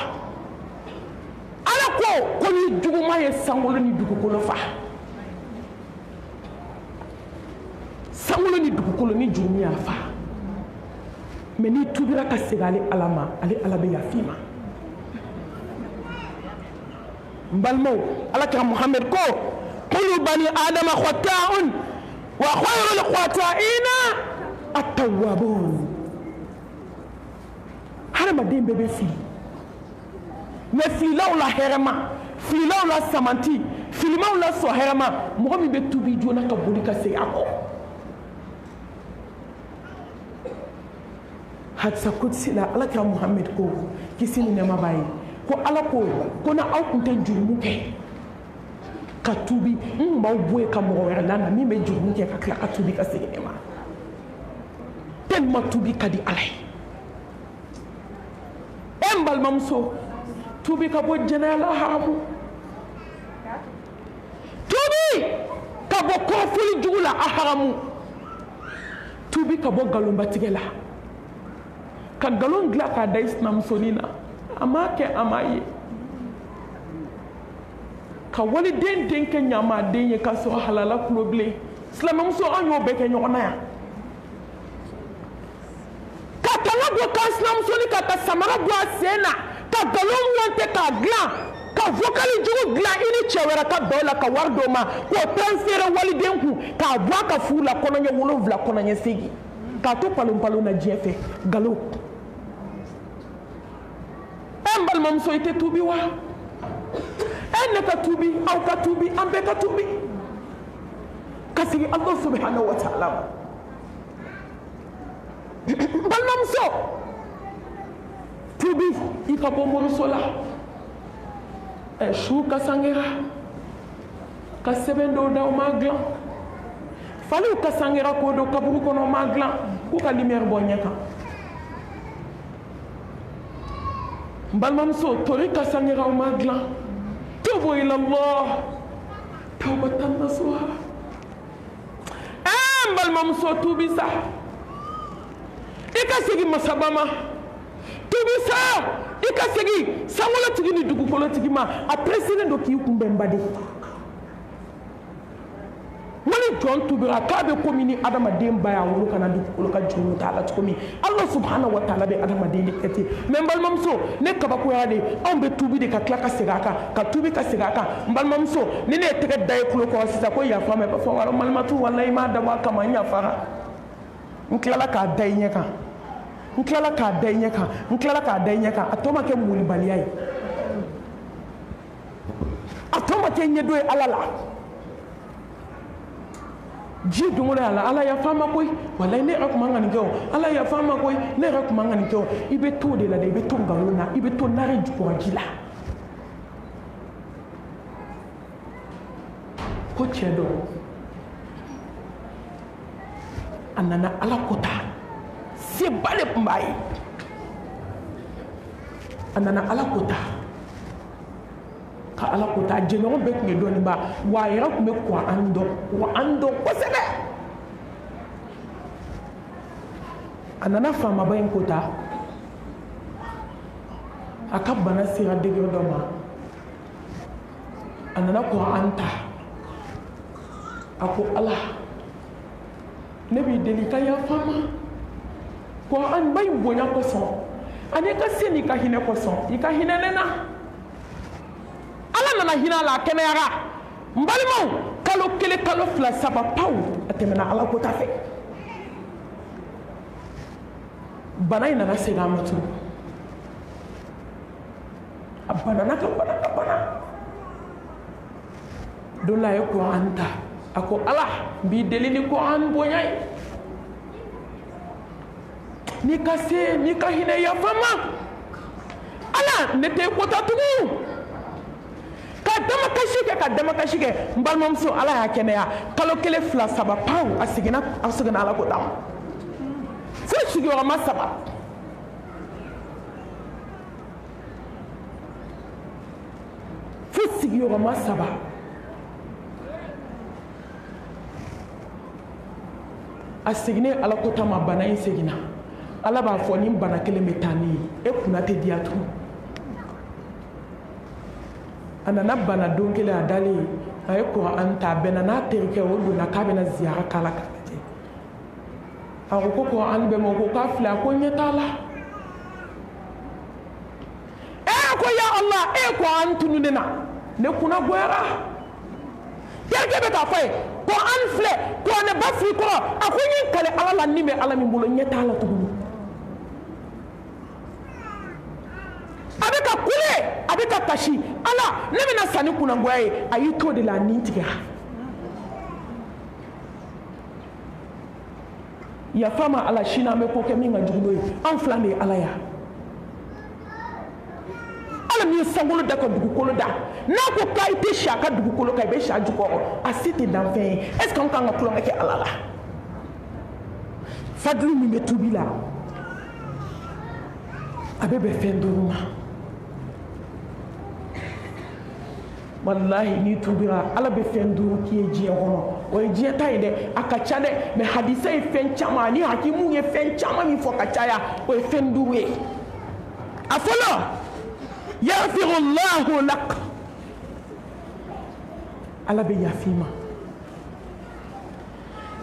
Speaker 1: ko ni juguma ye sankolo ni dugukolo fa sankolo ni dugukolo ni jurumi y'a fa mais ni tubira ka segin ale ala ma ale ala bɛ yafi ma n balimaw ala kira muhammed ko kulu bani adama khata'un wa khayrul khata'ina at-tawwabun hadamaden bɛɛ bɛ fili mais fililaw la hɛrɛma fililaw la samanti filimaw la sɔn hɛrɛma mɔgɔ min bɛ tubi joona ka boli ka segin a kɔ hadisa kutsi la ala kira muhammed ko kisi ni nɛɛma b'a ye ko ala ko na aw tun tɛ jurumu kɛ ka tubi n tun b'aw bɔ yen ka mɔgɔ wɛrɛ lana min bɛ jurumu kɛ ka tila ka tubi ka segin ne ma tellement tubi ka di ala ye n balimamuso tubi ka bɔ jɛnɛya la haramu tubi ka bɔ kɔrɔfɔli jugu la a haramu tubi ka bɔ nkalonbatigɛ la ka nkalon dilan k'a da i sinamusonin na a m'a kɛ a m'a ye ka waliden den kɛ ɲamaden ye k'a sɔrɔ halala kulo bilen silamɛmuso an y'o bɛɛ kɛ ɲɔgɔn na yan ka tanga bɔ k'an sinamusonin ka ta samara bɔ a sen na ka nkalon ŋɔntɛ k'a dilan ka vocali jugu dilan i ni cɛ wɛrɛ ka bɛn o la ka wari d'o ma k'o transférer waliden kun k'a bɔ a ka furu la kɔnɔɲɛ 7 kɔnɔɲɛ 8 k'a to palon na diɲɛ fɛ nkalon n balimamuso i tɛ tubi wa ne ka tubi aw ka tubi an bɛɛ ka tubi ka segin Allah subhanahu wa ta'ala ma balimamuso tubi i ka bɔ moriso la su ka sangera ka sɛbɛn dɔw da o ma dilan faliw ka sangera k'o don kaburu kɔnɔ o ma dilan k'u ka lumière bɔ ɲɛ kan balimamuso tori ka sangera o ma dilan tubu ila Allah tawbatan nasuha balimamuso tubi sa i ka segin masaba ma tubi sa i ka segin sankolotigi ni dugukolotigi ma a pressenen don k'i kunbɛn baden wali jɔn tubira k'a bɛ komi ni adamaden ba y'a wolo kana dugukolo ka jɔn t'a la cogo min ala subhanahu wa taala bɛ adamaden de kɛ ten mais n balimamuso ne kabakoya de anw bɛ tubi de ka tila ka segin a kan ka tubi ka segin a kan n balimamuso ni ne ye tɛgɛ da ye tulo kɔrɔ sisan ko yafa mɛ ka fɔ wala malimatu walayi m'a dabɔ a kama n yafara n tilala k'a da i ɲɛ kan n tilala k'a da i ɲɛ kan n tilala k'a da i ɲɛ kan a tɔ ma kɛ molibaliya ye a tɔ ma kɛ ɲɛdo ye ala la ji don o don ala yafa ma koyi walayi ne yɛrɛ tun man ka nin kɛ o ala yafa ma koyi ne yɛrɛ tun man ka nin kɛ o i bɛ to o de la dɛ i bɛ to nkalon na i bɛ to nare jukɔrɔji la ko cɛ dɔ a nana ala kota seba de tun b'a ye a nana ala kota ka ala kota a jɛɲɔgɔn bɛɛ tun ye dɔɔniba wa a yɛrɛ tun bɛ kuran dɔn kosɛbɛ a nana faamaba in kota a ka bana sera degré dɔ ma a nana kuran ta a ko ala ne b'i deli ka yafa ma kuran ba in bonya kosɔn ani ka se n'i ka hinɛ kosɔn i ka hinɛ ne na ala nana hinɛ a la a kɛnɛyara n balimaw kalo 1 kalo 2 3 paw a tɛmɛna ala kota fɛ bana in nana segin a ma tugun a banana ka bana don la a ye kuran ta a ko ala n b'i deli ni kuran bonya ye n'i ka se n'i ka hinɛ yafa ma ala ne tɛ kota tugun ka damakasi kɛ n balimamuso ala y'a kɛnɛya kalo 1 2 3 paw a seginna ala kota ma fo sigiyɔrɔma 3 fo sigiyɔrɔma 3 a seginnen ala kota ma bana in seginna ala b'a fɔ ni bana kelen bɛ taa ne ye e kunna tɛ diya tugun a nana bana don kelen a dalen a ye kuran ta a bɛnna n'a terikɛ o donna k'a bɛna ziyara k'a la k'a lajɛ a ko kuran bɛ ma o ko k'a filɛ a ko ɲɛ t'a la ko ya Allah e kuran tunu ne na ne kunna goyara terikɛ bɛ k'a fɔ ye kuran filɛ kuran ba fili kɔrɔ a ko n ye kale ala la ni bɛ ala min bolo ɲɛ t'a la tuguni a bɛ ka kule a bɛ ka kasi ala ne bɛna sanni kunnangoya ye a y'i to de la a nin tigɛra yafa ma ala sini an bɛ ko kɛ min ka jugu n'o ye an fila de ye ala ya ala min ye sankolo da ka dugukolo da n'a ko k'a tɛ si a ka dugukolo kan i bɛ si a jukɔrɔ a se tɛ danfɛn ye est ce que an kan ka tulonkɛ kɛ ala la fadulu min bɛ tubi la a bɛ bɛn fɛn duuru ma wallahi ni tubira ala bɛ fɛn duuru k'i ye diɲɛ kɔnɔ o ye diɲɛ ta ye dɛ a ka ca dɛ mais hadisa ye fɛn caman ni hakimu ye fɛn caman min fɔ ka caya o ye fɛn duuru ye a fɔlɔ yaghfirullahu lak ala bɛ yafi ma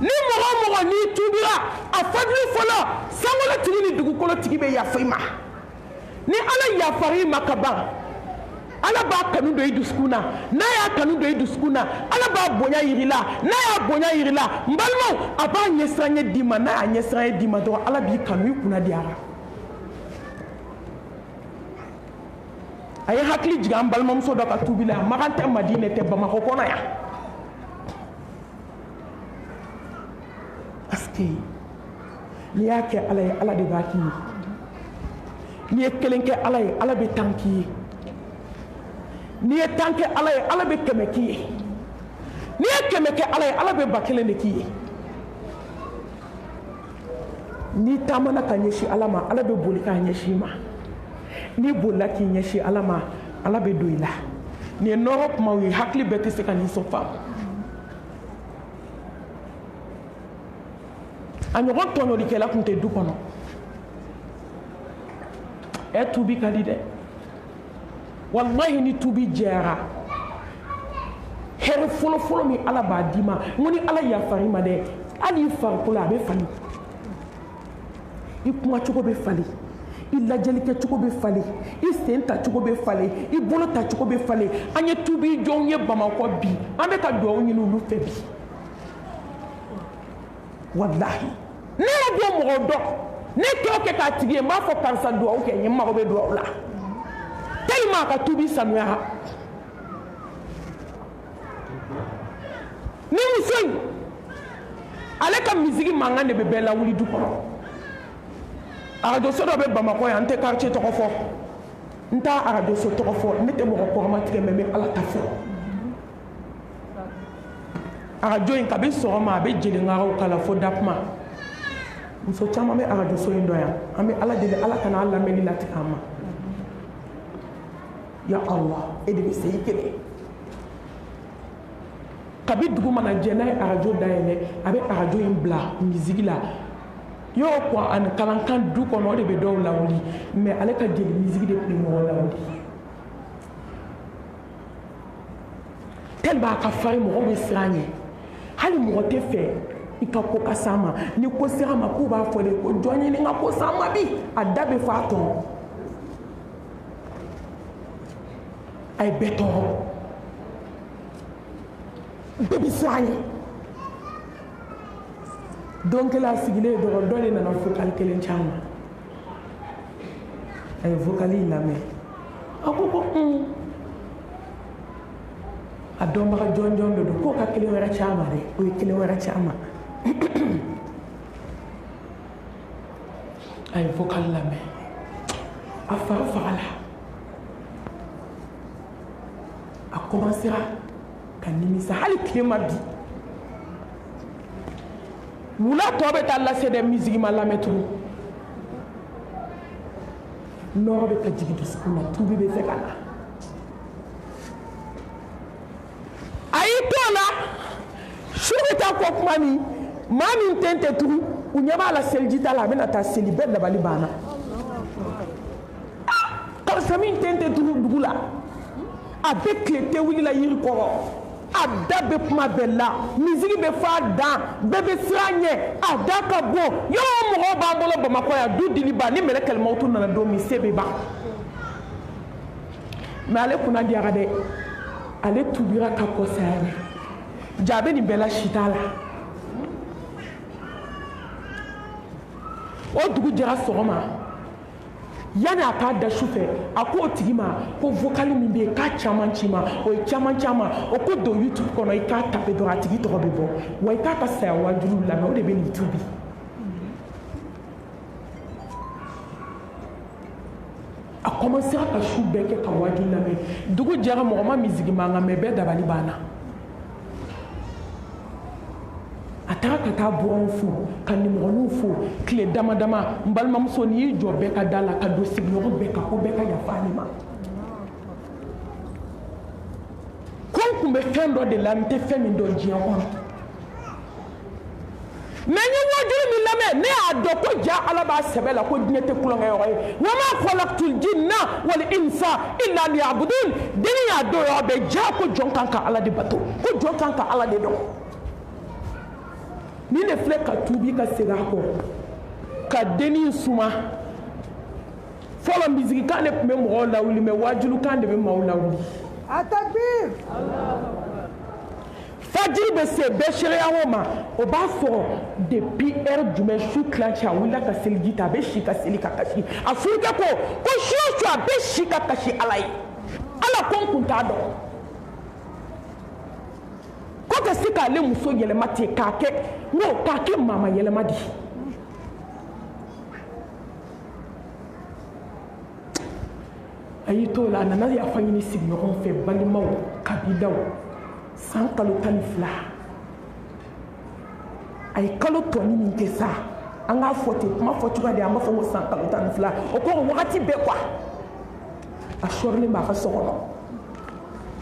Speaker 1: ni mɔgɔ o mɔgɔ n'i tubira a fadulu fɔlɔ sankolotigi ni dugukolotigi bɛ yafi ma ni ala yafar'i ma ka ban ala b'a kanu don i dusukun na n'a y'a kanu don i dusukun na ala b'a bonya yiri la n'a y'a bonya yiri la n balimaw a b'a ɲɛsiranɲɛ d'i ma n'a y'a ɲɛsiranɲɛ d'i ma dɔrɔn ala b'i kanu i kunna di a la a ye hakili jigin an balimamuso dɔ ka tubi la makan tɛ madinɛ tɛ bamakɔ kɔnɔ yan parce que n'i y'a kɛ ala ye ala de b'a k'i ye n'i ye kelen kɛ ala ye ala bɛ tan k'i ye n'i ye tan kɛ ala ye ala bɛ 100 k'i ye n'i ye 100 kɛ ala ye ala bɛ 1000 de k'i ye n'i taamana ka ɲɛsin ala ma ala bɛ boli k'a ɲɛsin i ma n'i bolila k'i ɲɛsin ala ma ala bɛ don i la nin ye nɔrɔ kumaw ye hakili bɛɛ tɛ se ka nin sɔn faamu a ɲɔgɔn tɔɲɔlikɛla tun tɛ du kɔnɔ ɛ tubi ka di dɛ wallahi ni tubi jɛra hɛrɛ fɔlɔfɔlɔ min ala b'a d'i ma n ko ni ala yafar'i ma dɛ hali i farikolo a bɛ falen i kumacogo bɛ falen i lajɛli kɛcogo bɛ falen i sen tacogo bɛ falen i bolo tacogo bɛ falen an ye tubi jɔnw ye bamakɔ bi an bɛ ka dugawu ɲini olu fɛ bi walahi ne yɛrɛ dɔn mɔgɔ dɔn ne kɛ o kɛ k'a tigi ye n b'a fɔ karisa dugawu kɛ n ye n mago bɛ dugawu la tellement a ka tubi sanuya ni muso in ale ka misigi mankan de bɛ bɛɛ lawuli du kɔnɔ arajoso dɔ bɛ bamakɔ yan n tɛ quartier tɔgɔ fɔ n t'a arajoso tɔgɔ fɔ ne tɛ mɔgɔ kɔrɔma tigɛ mɛ n bɛ ala ta fɔ arajo in kabi sɔgɔma a bɛ jeliŋaraw kala fo dakuma muso caman bɛ arajoso in dɔ yan an bɛ ala deli ala kana a lamɛnni latigɛ an ma ya Allah e de bɛ se i kelen kabi dugu mana jɛ n'a ye arajo dayɛlɛ a bɛ arajo in bila misigi la y'o ko ani kalankan du kɔnɔ o de bɛ dɔw lawuli mais ale ka jeli misigi de tun bɛ mɔgɔ lawuli tellement a ka farin mɔgɔw bɛ siran ɲɛ hali mɔgɔ tɛ fɛ i ka ko ka s'a ma ni ko sera ma k'u b'a fɔ de ko jɔn ɲini n ka ko s'a ma bi a da bɛ fɔ a tɔn a ye bɛɛ tɔɔrɔ bɛɛ bɛ siran ɲɛ don kelen a sigilen dɔrɔn dɔ de nana vocal kelen ci a ma a ye vocal in lamɛn a ko a dɔnbaga jɔnjɔn de don k'o ka kelen wɛrɛ ci a ma dɛ o ye kelen wɛrɛ ci a ma a ye vocal lamɛn a fari fagala a commencera ka nimisa hali tile ma bi wula tɔ bɛ taa lase dɛ misigi ma lamɛn tugun nɔrɔ bɛ ka jigin dusukun na tubi bɛ fɛ ka na a y'i to la su bɛ taa kɔ kuma min maa min ten tɛ tugun u ɲɛ b'a la selijita la a bɛna taa seli bɛɛ dabali banna karisa min ten tɛ tugun dugu la a bɛ tile tɛ wuli la yiri kɔrɔ a da bɛ kuma bɛɛ la misigi bɛ fɔ a dan bɛɛ bɛ siran ɲɛ a da ka bon yɔrɔ mɔgɔw b'an bolo bamakɔ yan du diliba ni mɛlɛ kɛlɛmɔtu nana don min se bɛ ban mais ale kunna diyara dɛ ale tubira ka kɔsa yɛrɛ jaabi nin bɛɛ la si t'a la o dugu jɛra sɔgɔma yanni a k'a da su fɛ a ko o tigi ma ko vocal min bɛ yen k'a caman ci ma o ye caman caman o ko don YouTube kɔnɔ i k'a tape dɔrɔn a tigi tɔgɔ bɛ bɔ wa i k'a ka saya wajuliw lamɛn o de bɛ nin tubi a commencera ka su bɛɛ kɛ ka wajuli lamɛn dugu jɛra mɔgɔ ma misigi mankan mɛn bɛɛ dabali banna a taara ka taa buranw fo ka nimɔgɔninw fo tile dama dama n balimamuso n'i y'i jɔ bɛɛ ka da la ka don sigiɲɔgɔn bɛɛ kan ko bɛɛ ka yafa ale ma ko n kun bɛ fɛn dɔ de la n tɛ fɛn min dɔn diɲɛ kɔnɔ mais n ye wajuli min lamɛn ne y'a dɔn ko ja ala b'a sɛbɛ la ko diɲɛ tɛ kulonkɛyɔrɔ ye wa ma khalaqtul jinna wal insa illa liya'budun denni y'a dɔn yɔrɔ bɛɛ ja ko jɔn kan ka ala de bato ko jɔn kan ka ala de dɔn ni ne filɛ ka tubi ka segin a kɔ ka denni suma fɔlɔ misigikan de tun bɛ mɔgɔw lawuli mais wajulikan de bɛ maaw lawuli
Speaker 2: Atakbir!
Speaker 1: fajiri bɛ se bɛɛ seereya o ma o b'a sɔrɔ depuis heure jumɛn su tilancɛ a wulila ka seliji ta a bɛ si ka seli ka kasi a furukɛ ko su o su a bɛ si ka kasi ala ye ala ko n kun t'a dɔn ko ka se k'ale muso yɛlɛma ten k'a kɛ mama yɛlɛma di a y'i t'o la a nana yafa ɲini sigiɲɔgɔn fɛ balimaw kabilaw san kalo 12 a ye kalo tɔni min kɛ sa an k'a fɔ ten kuma fɔ cogoya de an b'a fɔ ko san kalo 12 o kɔrɔ wagati bɛɛ quoi a sɔrilen b'a ka so kɔnɔ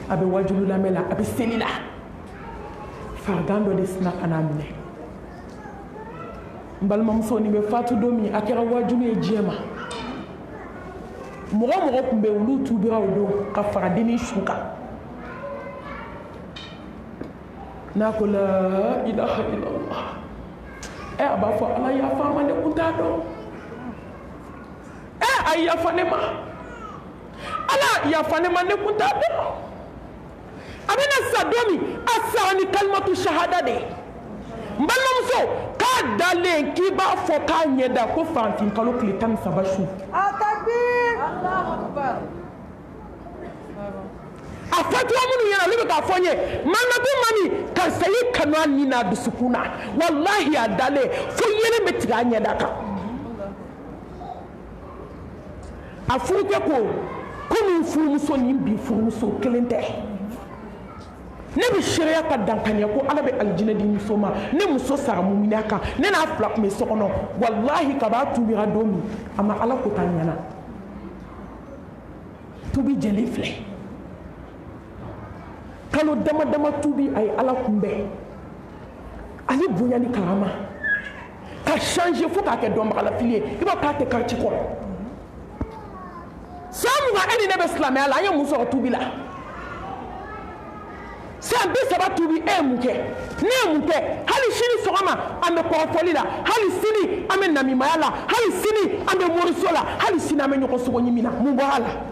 Speaker 1: a bɛ wajulu lamɛn la a bɛ seli la farigan dɔ de sina ka n'a minɛ n balimamuso nin bɛ fatu don min a kɛra wajulu ye diɲɛ ma mɔgɔ tun bɛ olu tubira o don ka fara dennin su kan n'a ko la ilaha illallah a b'a fɔ ala yafa ma ne kun t'a dɔn a yafa ne ma ala yafa ne ma ne kun t'a dɔn a bɛna sa don min a sara ni kalimatu shahada de n balimamuso k'a dalen k'i b'a fɔ k'a ɲɛda ko fantin kalo tile 13 su
Speaker 2: Atakbir. Allahu Akbar.
Speaker 1: a fɔcogo minnu ɲɛna olu bɛ k'a fɔ n ye mamadu mami karisa y'i kanu a ni n'a dusukun na walahi a dalen fo yelen bɛ tigɛ a ɲɛda kan a furukɛ ko komi furumuso ni bi furumuso kelen tɛ ne bɛ seereya ka dankaniya ko ala bɛ alijinɛ di muso ma ne muso sara mumina kan ne n'a fila tun bɛ so kɔnɔ walahi kab'a tubira don min a ma ala ko ta ɲɛna tubi jɛlen filɛ kalo dama dama tubi a ye ala kunbɛn a ye bonya ni karama ka changer fo k'a kɛ dɔnbagalafili ye i b'a k'a tɛ quartier kɔnɔ san mugan e ni ne bɛ silamɛya la an ye mun sɔrɔ tubi la san 30 tubi e ye mun kɛ ne ye mun kɛ hali sini sɔgɔma an bɛ kɔrɔfɔli la hali sini an bɛ namimaya la hali sini an bɛ moriso la hali sini an bɛ ɲɔgɔn sogo ɲimi na mun bɔra la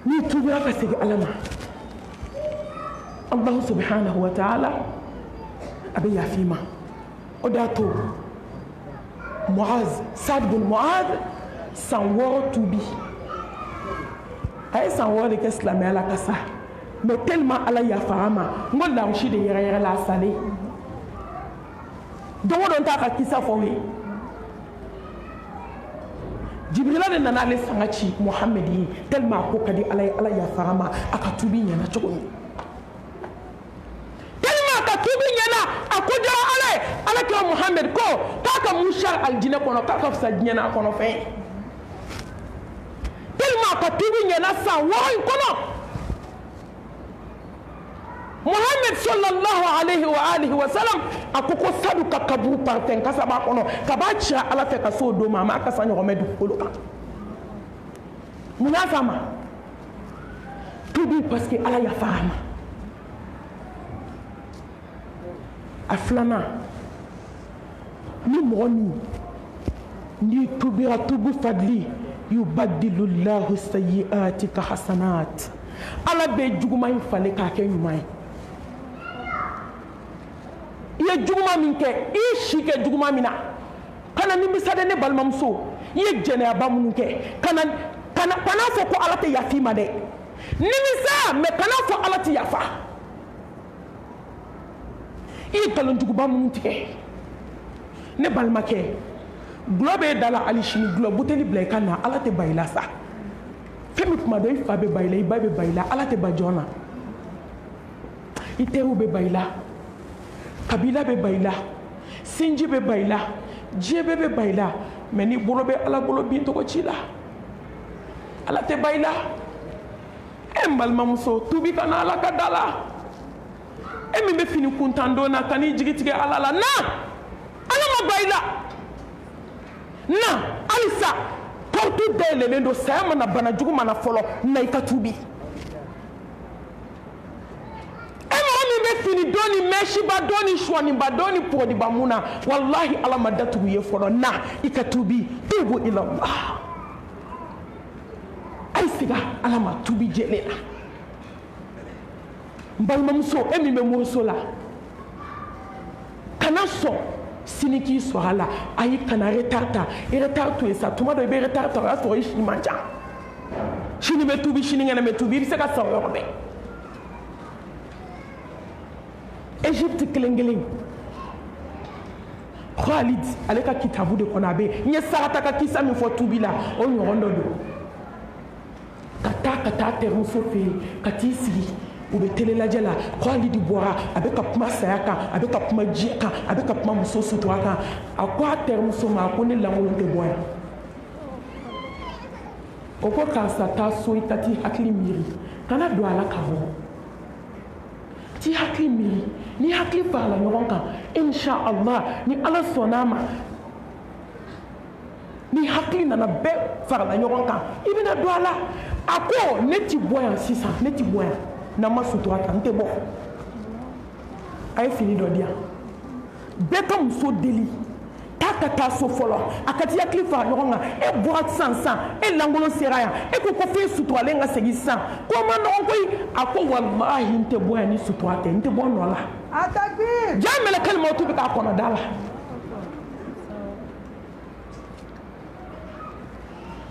Speaker 1: ni tubira ka segin ala ma allahu subhanahu wa ta'ala a bɛ yafi ma o de y'a to Muaz Saad bin Muaz san 6 tubi a ye san 6 de kɛ silamɛya la ka sa mais tellement ala yafara ma n ko larusi de yɛrɛ la a salen don o don t'a ka kisa fɔ ye Jibrila de nana ale fanga ci Muhammed ye tellement ko ka di ala ye ala yafara ma a ka tubi ɲɛna cogo min tellement ka tubi ɲɛna a ko jara ala ye ala kira Muhammed ko k'a ka mun sari alijinɛ kɔnɔ k'a ka fisa diɲɛ n'a kɔnɔ fɛn ye tellement ka tubi ɲɛna san 6 in kɔnɔ Muhammad sallallahu alaihi wa alihi wa sallam a ko ko sadu ka kaburu parfɛn kasa b'a kɔnɔ ka b'a cira ala fɛ ka s'o don ma a m'a kasa ɲɔgɔn mɛn dugukolo kan mun y'a f'a ma tubi parce que ala yafara ma a filanan ni mɔgɔ min n'i tubira tubu fadli yubaddilu llahu sayyi'atika hasanat ala bɛ juguman in falen k'a kɛ ɲuman ye i ye juguman min kɛ i ye si kɛ juguman min na kana nimisa dɛ ne balimamuso i ye jɛnɛyaba minnu kɛ kana fɔ ko ala tɛ yafa i ma dɛ nimisa mais kana fɔ ala tɛ yafa i ye nkalonjuguba minnu tigɛ ne balimakɛ gulɔ bɛ da la hali sini gulɔ buteli bila i ka na ala tɛ ba i la sa fɛn min tuma dɔ i fa bɛ ba i la i ba bɛ ba i la ala tɛ ba jɔn na i teriw bɛ ba i la kabila bɛ ba i la sinji bɛ ba i la diɲɛ bɛɛ bɛ ba i la mais n'i bolo bɛ ala bolo bin tɔgɔ ci la ala tɛ ba i la e n balimamuso tubi ka na ala ka da la e min bɛ fini kuntan don na ka n'i jigi tigɛ ala la na ala ma ba i la na halisa porte dayɛlɛlen don saya mana bana jugu mana fɔlɔ na i ka tubi e mɔgɔ min bɛ fini dɔɔni mɛsiba dɔɔni suwaniba dɔɔni pɔgɔdiba mun na walahi ala ma datugu ye fɔlɔ na i ka tubi tubu ilallah ayi siga ala ma tubi jɛlen na n balimamuso e min bɛ moriso la kana sɔn sini k'i sɔrɔ a la ayi kana retard ta i retard to yen sa tuma dɔ i bɛ retard ta o y'a sɔrɔ i sini man ca sini bɛ tubi sini kɛnɛ bɛ tubi i bɛ se ka sa o yɔrɔ bɛɛ Égypte kelen kelen Khalid ale ka kitabu de kɔnɔ a bɛ n ye sarata ka kisa min fɔ tubi la o ɲɔgɔn dɔ don ka taa terimuso fɛ yen ka t'i sigi u bɛ tele lajɛ la Khalid bɔra a bɛ ka kuma saya kan a bɛ ka kuma diɲɛ kan a bɛ ka kuma muso sutura kan a ko a terimuso ma a ko ne lankolon tɛ bɔ yan o ko karisa taa so i ta t'i hakili miiri kana don a la ka bɔ t'i hakili miiri ni hakili farala ɲɔgɔn kan inshallah ni ala sɔnn'a ma ni hakili nana bɛɛ farala ɲɔgɔn kan i bɛna don a la a ko ne ti bɔ yan sisan ne ti bɔ yan nama sutura ta n tɛ bɔ a ye fini dɔ di yan bɛɛ ka muso deli taa ka taa so fɔlɔ a ka t'i hakili fara ɲɔgɔn kan e bɔra sisan e lankolon sera yan e ko f'e suturalen ka segin sisan ko ma nɔgɔn koyi a ko walahi n tɛ bɔ yan ni sutura tɛ n tɛ bɔ nɔ la jaa mɛlɛkɛli mɔtu bɛ k'a kɔnɔ da la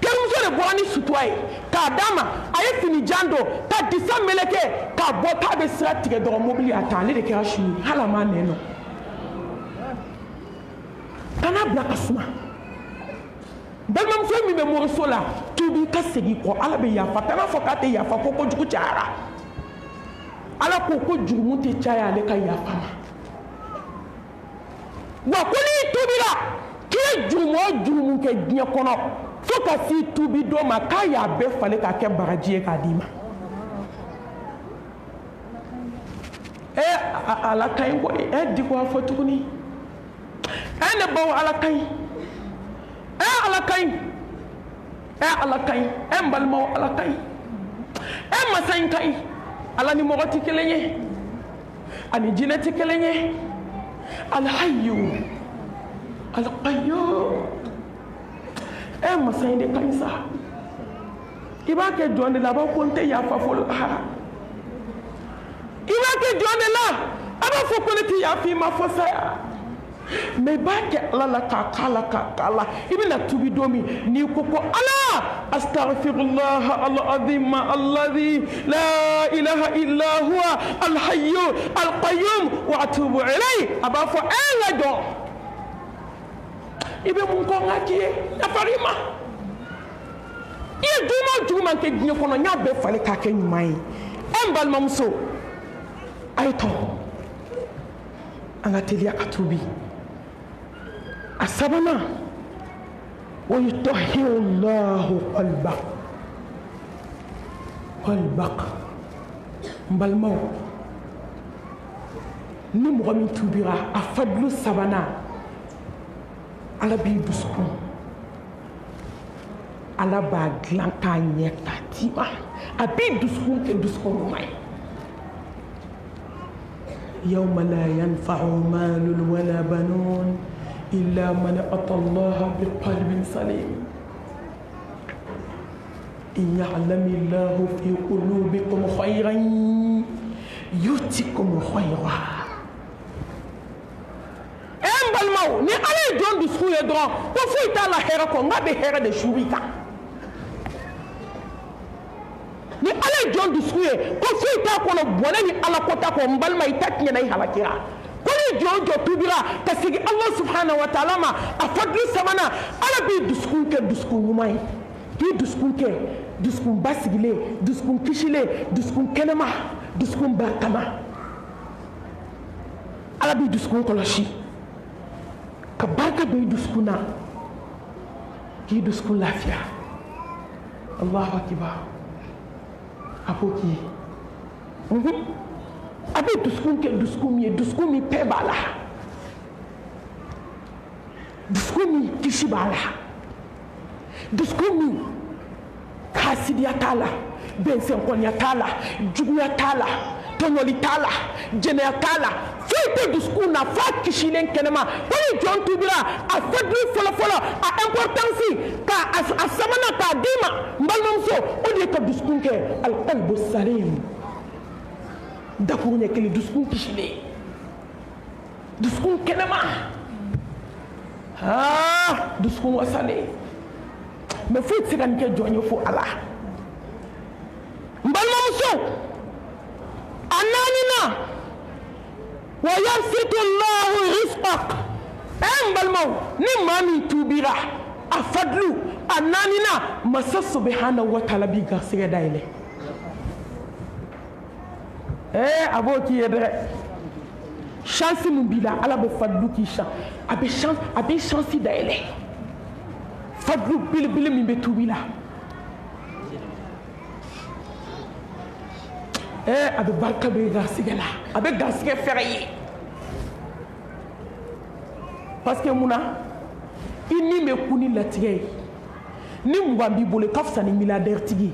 Speaker 1: terimuso de bɔra ni sutura ye k'a d'a ma a ye fini jan don ka disa mɛlɛkɛ k'a bɔ k'a bɛ sira tigɛ dɔrɔn mobili a ta ale de kɛra su ye hali a m'a nɛn nɔ kana bila ka suma balimamuso min bɛ moriso la tuubi ka segin kɔ ala bɛ yafa kana fɔ k'a tɛ yafa ko kojugu cayara ala ko ko jurumu tɛ caya ale ka yafa ma wa ko n'i tuubira k'i ye jurumu o jurumu kɛ diɲɛ kɔnɔ fo ka s'i tuubi dɔ ma k'a y'a bɛɛ falen k'a kɛ bagaji ye k'a d'i ma ala ka ɲi koyi di ko a fɔ tuguni ne baw ala ka ɲi ala ka ɲi ala ka ɲi n balimaw ala ka ɲi masa in ka ɲi ala ni mɔgɔ tɛ kelen ye ani jinɛ tɛ kelen ye alhayyu alqayyum masa in de ka ɲi sa i b'a kɛ jɔn de la a b'a fɔ n tɛ yafa fo lahara i b'a kɛ jɔn de la a b'a fɔ ko ne tɛ yafa i ma fo saya mais b'a kɛ ala la k'a k'a la k'a k'a la i bɛna tubi don min n'i ko ko ala astaghfirullah al-azim alladhi la ilaha illa huwa al-hayyu al-qayyum wa atubu ilayhi a b'a fɔ n ka jɔn i bɛ mun kɔ n ka k'i ye yafari ma i ye juguman o juguman kɛ diɲɛ kɔnɔ n y'a bɛɛ falen k'a kɛ ɲuman ye n balimamuso a ye tɔn an ka teliya ka tubi a sabanan wa yutahhiru Allahu qalbak n balimaw ni mɔgɔ min tubira a fadlu sabanan ala b'i dusukun ala b'a dilan k'a ɲɛ k'a d'i ma a b'i dusukun kɛ dusukun ɲuman ye يوم لا ينفع مال ولا بنون إلا من أتى الله بقلب سليم إن يعلم الله في قلوبكم خيرا يؤتكم خيرا balmaw ni ala ye jɔn dusukun ye dɔrɔn ko foyi t'a la hɛrɛ kɔ n k'a bɛ hɛrɛ de subi kan ni ala ye jɔn dusukun ye ko foyi t'a kɔnɔ bɔnɛ ni ala kota kɔ n balima i ta tiɲɛna i halakira ko ni jɔn jɔ tubira ka segin ala subhanahu wa ta'ala ma a fadlu sabanan ala b'i dusukun kɛ dusukun ɲuman ye k'i dusukun kɛ dusukun basigilen dusukun kisilen dusukun kɛnɛma dusukun barikama ala b'i dusukun kɔlɔsi ka barika don i dusukun na k'i dusukun lafiya allahu akibar a b'o k'i ye a bɛ dusukun kɛ dusukun min ye dusukun min pɛ b'a la dusukun min kisi b'a la dusukun min hasidiya t'a la bɛnsɛnkɔniya t'a la juguya t'a la tɔɲɔli t'a la jɛnɛya t'a la foyi tɛ dusukun na f'a kisilen kɛnɛma ko ni jɔn tubira a fadlu fɔlɔfɔlɔ a importance k'a sabanan k'a d'i ma n balimamuso o de ye ka dusukun kɛ alqalbu salim dakuru ɲɛ kelen dusukun kisilen dusukun kɛnɛma dusukun wasalen mais foyi tɛ se ka nin kɛ jɔn ye fo ala n balimamuso a naaninan wa yabsitu Allahu rizqak n balimaw ni maa min tubira a fadlu a naaninan masa subhanahu wa ta'ala b'i garisɛgɛ dayɛlɛ a b'o k'i ye dɛ chance min b'i la ala bɛ fadlu k'i san a bɛ chance dayɛlɛ fadlu belebele min bɛ tubi la a bɛ barika bɛ garisɛgɛ la a bɛ garisɛgɛ fɛrɛ ye parce que munna i ni bɛ kun ni latigɛ ye ni mugan b'i bolo ka fisa ni milliardaire tigi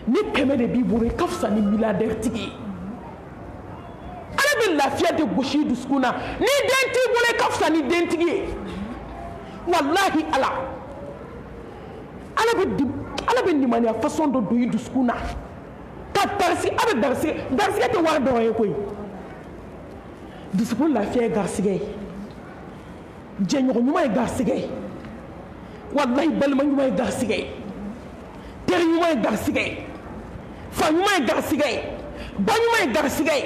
Speaker 1: ni kɛmɛ de b'i bolo i ka fisa ni milliardaire tigi ye ala bɛ lafiya de gosi dusukun na ni den t'i bolo i ka fisa ni dentigi ye wallahi ala bɛ limaniya façon dɔ don i dusukun na ka darisi a bɛ garisigɛ tɛ wari dɔrɔn ye koyi dusukun lafiya ye garisigɛ ye jɛɲɔgɔn ɲuman ye garisigɛ ye wallahi balima ɲuman ye garisigɛ ye teri ɲuman ye garisigɛ ye fa ɲuman ye garisigɛ ye ba ɲuman ye garisigɛ ye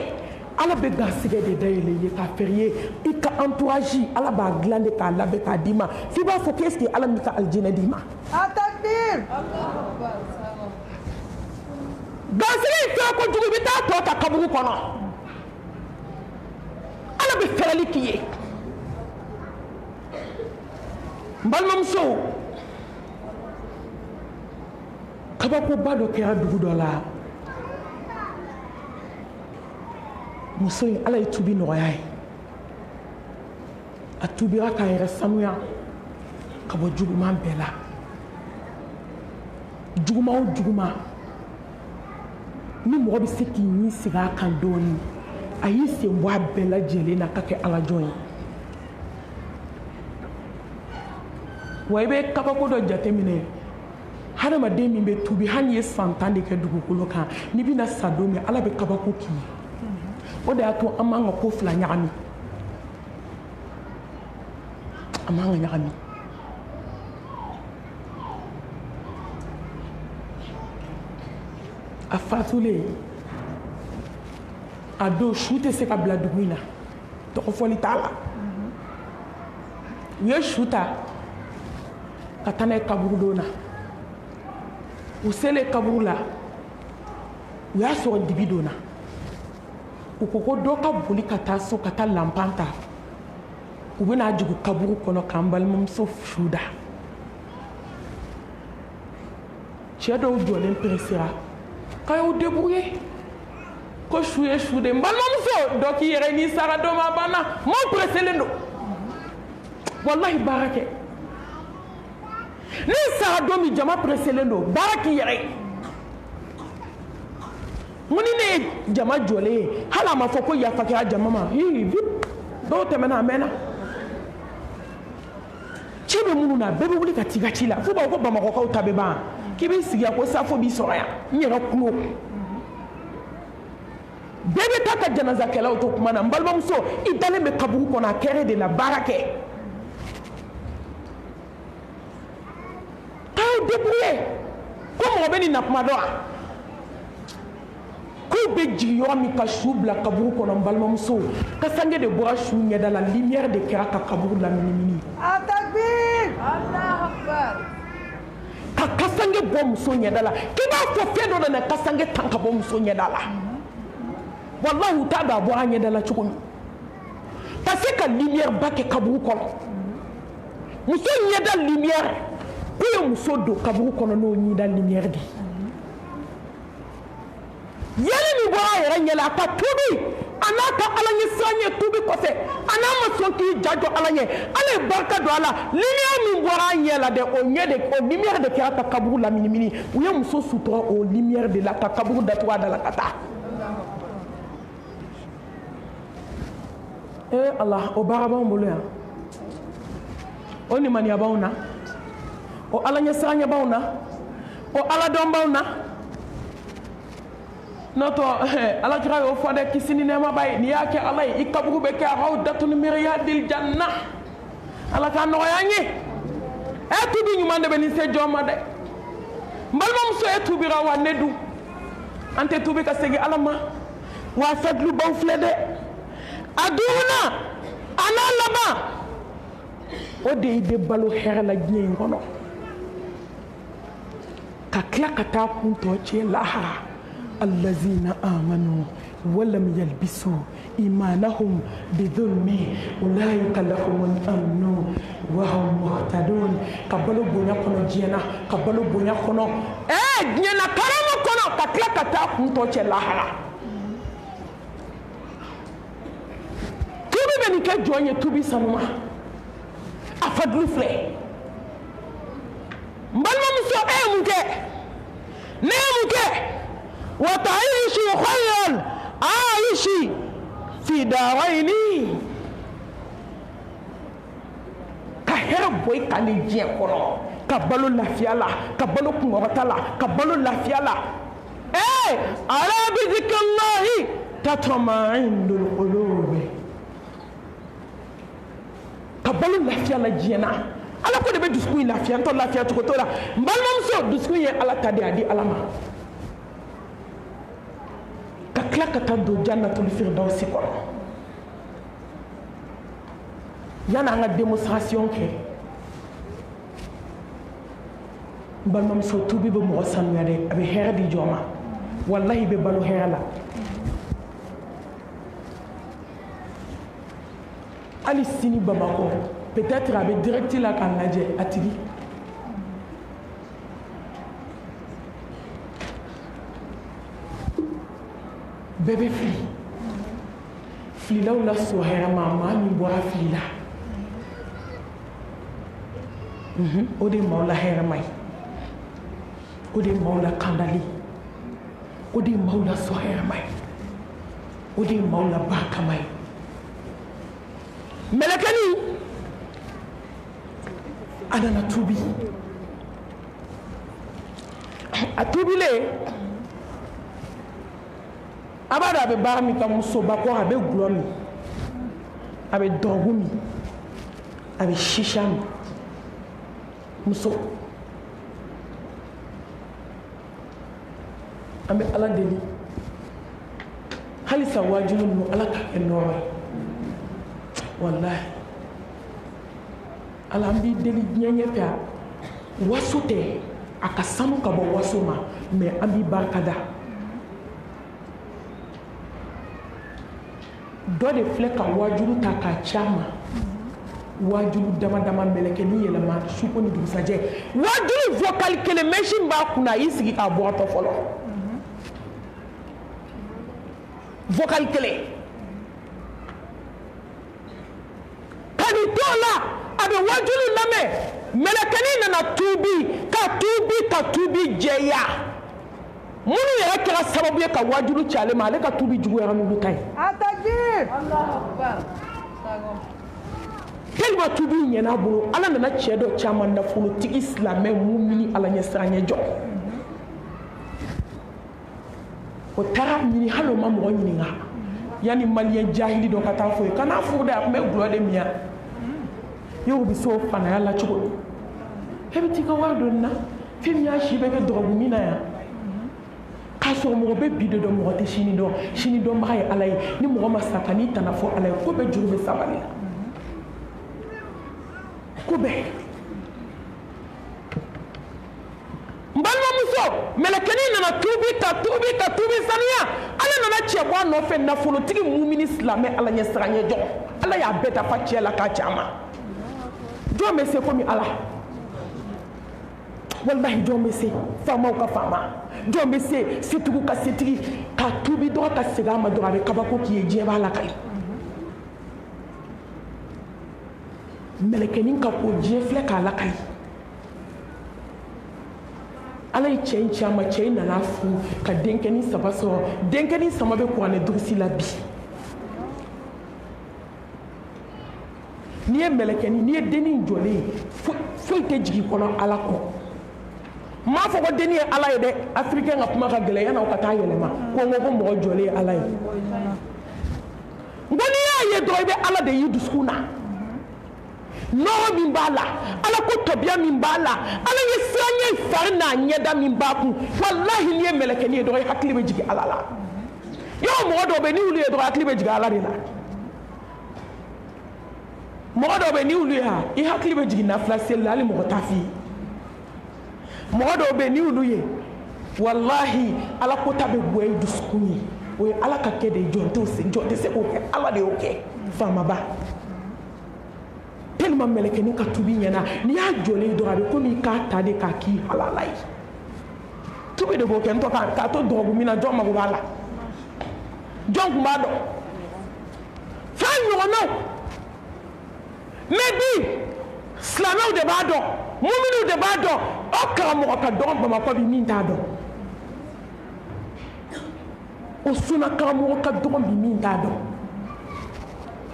Speaker 1: ala bɛ garisigɛ de dayɛlɛ i ye k'a fɛrɛ i ye i ka entourage ala b'a dilan de k'a labɛn k'a d'i ma f'i b'a fɔ qu'est-ce que ala m'i ka aljinɛ d'i ma
Speaker 2: Atakbir.
Speaker 1: garisigɛ in fɛrɛ kojugu i bɛ taa tɔ ta kaburu kɔnɔ ala bɛ fɛrɛli k'i ye n balimamuso kabakoba dɔ kɛra dugu dɔ la muso in ala ye tubi nɔgɔya ye a tubira k'a yɛrɛ sanuya ka bɔ juguman bɛɛ la juguman o juguman ni mɔgɔ bɛ se k'i ɲin sigi a kan dɔɔni a y'i sen bɔ a bɛɛ lajɛlen na ka kɛ alajɔn ye wa i bɛ kabako dɔ jateminɛ hadamaden min bɛ tubi hali n'i ye san 10 de kɛ dugukolo kan n'i bɛna sa don min ala bɛ kabako k'i ye o de y'a to an m'an ka ko fila ɲagami an m'an ka ɲagami a fatulen a don su tɛ se ka bila dugu in na tɔgɔfɔli t'a la u ye su ta ka taa n'a ye kaburu don na u selen kaburu la u y'a sɔrɔ dibi don na u ko ko dɔ ka boli ka taa so ka taa lanpan ta u bɛna jugu kaburu kɔnɔ k'an balimamuso su da cɛ dɔw jɔlen peresera k'a y'u débrouiller ko su ye su de n balimamuso dɔ k'i yɛrɛ n'i sara dɔ ma a banna maaw pereselen don wallahi baara kɛ n'i sara don min jama pereselen don baara k'i yɛrɛ ye mun ni ne ye jama jɔlen ye hali a ma fɔ ko yafa kɛra jama ma dɔw tɛmɛna a mɛnna ci bɛ minnu na bɛɛ bɛ wuli ka t'i ka ci la fo b'a fɔ ko bamakɔkaw ta bɛ ban k'i b'i sigi yan ko safo b'i sɔrɔ yan n yɛrɛ kulo bɛɛ bɛ taa ka janazakɛlaw to kuma na n balimamuso i dalen bɛ kaburu kɔnɔ a kɛrɛ de la baara kɛ k'aw débrouiller ko mɔgɔ bɛ nin na kuma dɔn wa k'u bɛ jigin yɔrɔ min ka su bila kaburu kɔnɔ n balimamuso kasange de bɔra su ɲɛda la lumière de kɛra ka kaburu laminimini
Speaker 2: Atakbir. Allahu Akbar.
Speaker 1: ka kasange bɔ muso ɲɛda la k'i b'a fɔ fɛn dɔ nana kasange tan ka bɔ muso ɲɛda la wallahi u t'a dɔn a bɔra ɲɛda la cogo min ka se ka lumière ba kɛ kaburu kɔnɔ muso ɲɛda lumière k'u ye muso don kaburu kɔnɔ n'o ɲɛda lumière de yeli min bɔra a yɛrɛ ɲɛ la a ka tubi a n'a ka ala ɲɛ siran ɲɛ tubi kɔfɛ a n'a ma sɔn k'i ja jɔ ala ɲɛ ala ye barika don a la lumière min bɔra a ɲɛ la dɛ o lumière de kɛra ka kaburu laminimini u ye muso sutura o lumière de la ka kaburu datugu a da la ka taa ala o baara b'anw bolo yan o nimaniya b'anw na o ala ɲɛ siran ɲɛ b'anw na o ala dɔn b'anw na n'o tɛ alakira y'o fɔ dɛ kisi ni nɛɛma b'a ye n'i y'a kɛ ala ye i kaburu bɛ kɛ rawdatun min riyadil janna ala k'a nɔgɔya an ye tubi ɲuman de bɛ nin se jɔn ma dɛ n balimamuso tubira wa ne dun an tɛ tubi ka segin ala ma wa fɛtulubaw filɛ dɛ a duurunan a n'a laban o de y'i bɛ balo hɛrɛ la diɲɛ in kɔnɔ ka tila ka taa kun tɔ tiɲɛ lahara الذين آمنوا ولم يلبسوا إيمانهم بظلم أولئك لهم الأمن وهم مهتدون كبلوا بنيا كنا جينا كبلوا بنيا كنا جينا كرام كنا كتلا كتا كنتوش لاهرا توبي بني كجواني توبي سنما أفضل فلي مبالما مسوا مكي نعم مكي وتعيش خير عايش في دارين كهر بوي كان جي كورو كبلو لافيا لا كبلو كورتا لا كبلو لافيا لا على بذكر الله تطمئن القلوب كبلو لافيا لا جينا ala ko de be dusukun lafiya to lafiya to la mbalmamso dusukun ye ala tadi adi alama ka kila ka taa don jannatul firdausi kɔnɔ yani an ka démonstration kɛ balimamuso tubi bɛ mɔgɔ sanuya dɛ a bɛ hɛrɛ di jɔn ma wallahi bɛ balo hɛrɛ la hali sini Bamakɔ peut-être a bɛ direct la k'a lajɛ a tigi bɛɛ bɛ fili fililaw la so hɛrɛma maa min bɔra fili la o de ye maaw la hɛrɛma ye o de ye maaw la kandali o de ye maaw la so hɛrɛma ye o de ye maaw la barikama ye mɛlɛkɛni a nana tuubi a tuubilen a b'a dɔn a bɛ baara min kɛ musoba kɔ a bɛ gulɔ min a bɛ dɔgɔ min a bɛ sisa min muso an bɛ ala deli halisa wajibi ninnu ala ka kɛ nɔrɔ ye wallahi ala an b'i deli diɲɛ ɲɛfɛ a waso tɛ a ka sanu ka bɔ waso ma mais an b'i barika da dɔ de filɛ ka wajulu ta k'a ci a ma wajulu dama dama mɛlɛkɛ ni yɛlɛma su ko ni dugusajɛ wajulu vocal kelen machine b'a kunna a y'i sigi k'a bɔtɔ fɔlɔ vocal kelen kani to la a bɛ wajulu lamɛn mɛlɛkɛni nana tuubi ka tuubi jɛya minnu yɛrɛ kɛra sababu ye ka wajulu ci ale ma ale ka tuubi juguyara n'olu ta ye tellement tuubi ɲɛna a bolo ala nana cɛ dɔ caman nafolotigi silamɛ mumini ala ɲɛsiranɲɛ jɔ o taara ɲini hali o ma mɔgɔ ɲininka yanni maliyɛn jahili dɔ ka taa fɔ ye kana furu dɛ a tun bɛ gulɔ de min yan y'o bɛ se o fanaya la cogo di e bɛ t'i ka wari don nin na fɛn min y'a si bɛ kɛ dɔgɔkun min na yan k'a sɔrɔ mɔgɔ bɛ bi de dɔn mɔgɔ tɛ sini dɔnbaga ye ala ye ni mɔgɔ ma sa ka n'i tana fɔ ala ye ko bɛɛ juru bɛ sabali la ko bɛɛ n balimamuso mɛlɛkɛni nana tuubi sanuya ala nana cɛ bɔ a nɔfɛ nafolotigi mumini silamɛ ala ɲɛ siranɲɛ jɔ ala y'a bɛɛ dafa cɛ la k'a caman jɔn bɛ se komi ala wallahi jɔn bɛ se faamaw ka faama jɔn bɛ se setigiw ka setigi k'a tuubi dɔrɔn ka segin a ma dɔrɔn a bɛ kabako k'i ye diɲɛ b'a la kayi mɛlɛkɛnin ka ko diɲɛ filɛ k'a lakayi ala ye cɛ in ci a ma cɛ in nana furu ka denkɛnin 3 sɔrɔ denkɛnin 3 bɛ kuranɛ durusi la bi n'i ye mɛlɛkɛnin n'i ye dennin jɔlen foyi tɛ jigin kɔnɔ ala kɔ n m'a fɔ ko dennin ye ala ye dɛ afirikɛn ka kuma ka gɛlɛn yanni aw ka taa yɛlɛma ko n ko mɔgɔ jɔlen ye ala ye n ko n'i y'a ye dɔrɔn i bɛ ala de y'i dusukun na nɔgɔ min b'a la ala ko tabiya min b'a la ala ye siranɲɛ fari n'a ɲɛda min b'a kun walahi n'i ye mɛlɛkɛnin ye dɔrɔn i hakili bɛ jigin ala la yɔrɔ mɔgɔ dɔw bɛ yen ni wulu ye dɔrɔn hakili bɛ jigin ala de la mɔgɔ dɔw bɛ yen ni wulu ye i hakili bɛ jigin nafila seli la hali mɔgɔ t'a f'i ye mɔgɔ dɔw bɛ yen ni wulu ye walahi ala ko ta bɛ bonya i dusukun ye o ye ala ka kɛ de ye jɔn tɛ se k'o kɛ ala de y'o kɛ faamaba tellement mɛlɛkɛnin ka tubi ɲɛna n'i y'a jɔlen dɔrɔn a bɛ komi i k'a ta de k'a k'i halala ye tubi de b'o kɛ n tɔ k'a to dɔgɔkun min na jɔn mago b'a la jɔn tun b'a dɔn fɛn ɲɔgɔnnaw mais bi silamɛw de b'a dɔn muminiw de b'a dɔn o karamɔgɔ ka dɔgɔ bamakɔ bi min t'a dɔn o suna karamɔgɔ ka dɔgɔ bi min t'a dɔn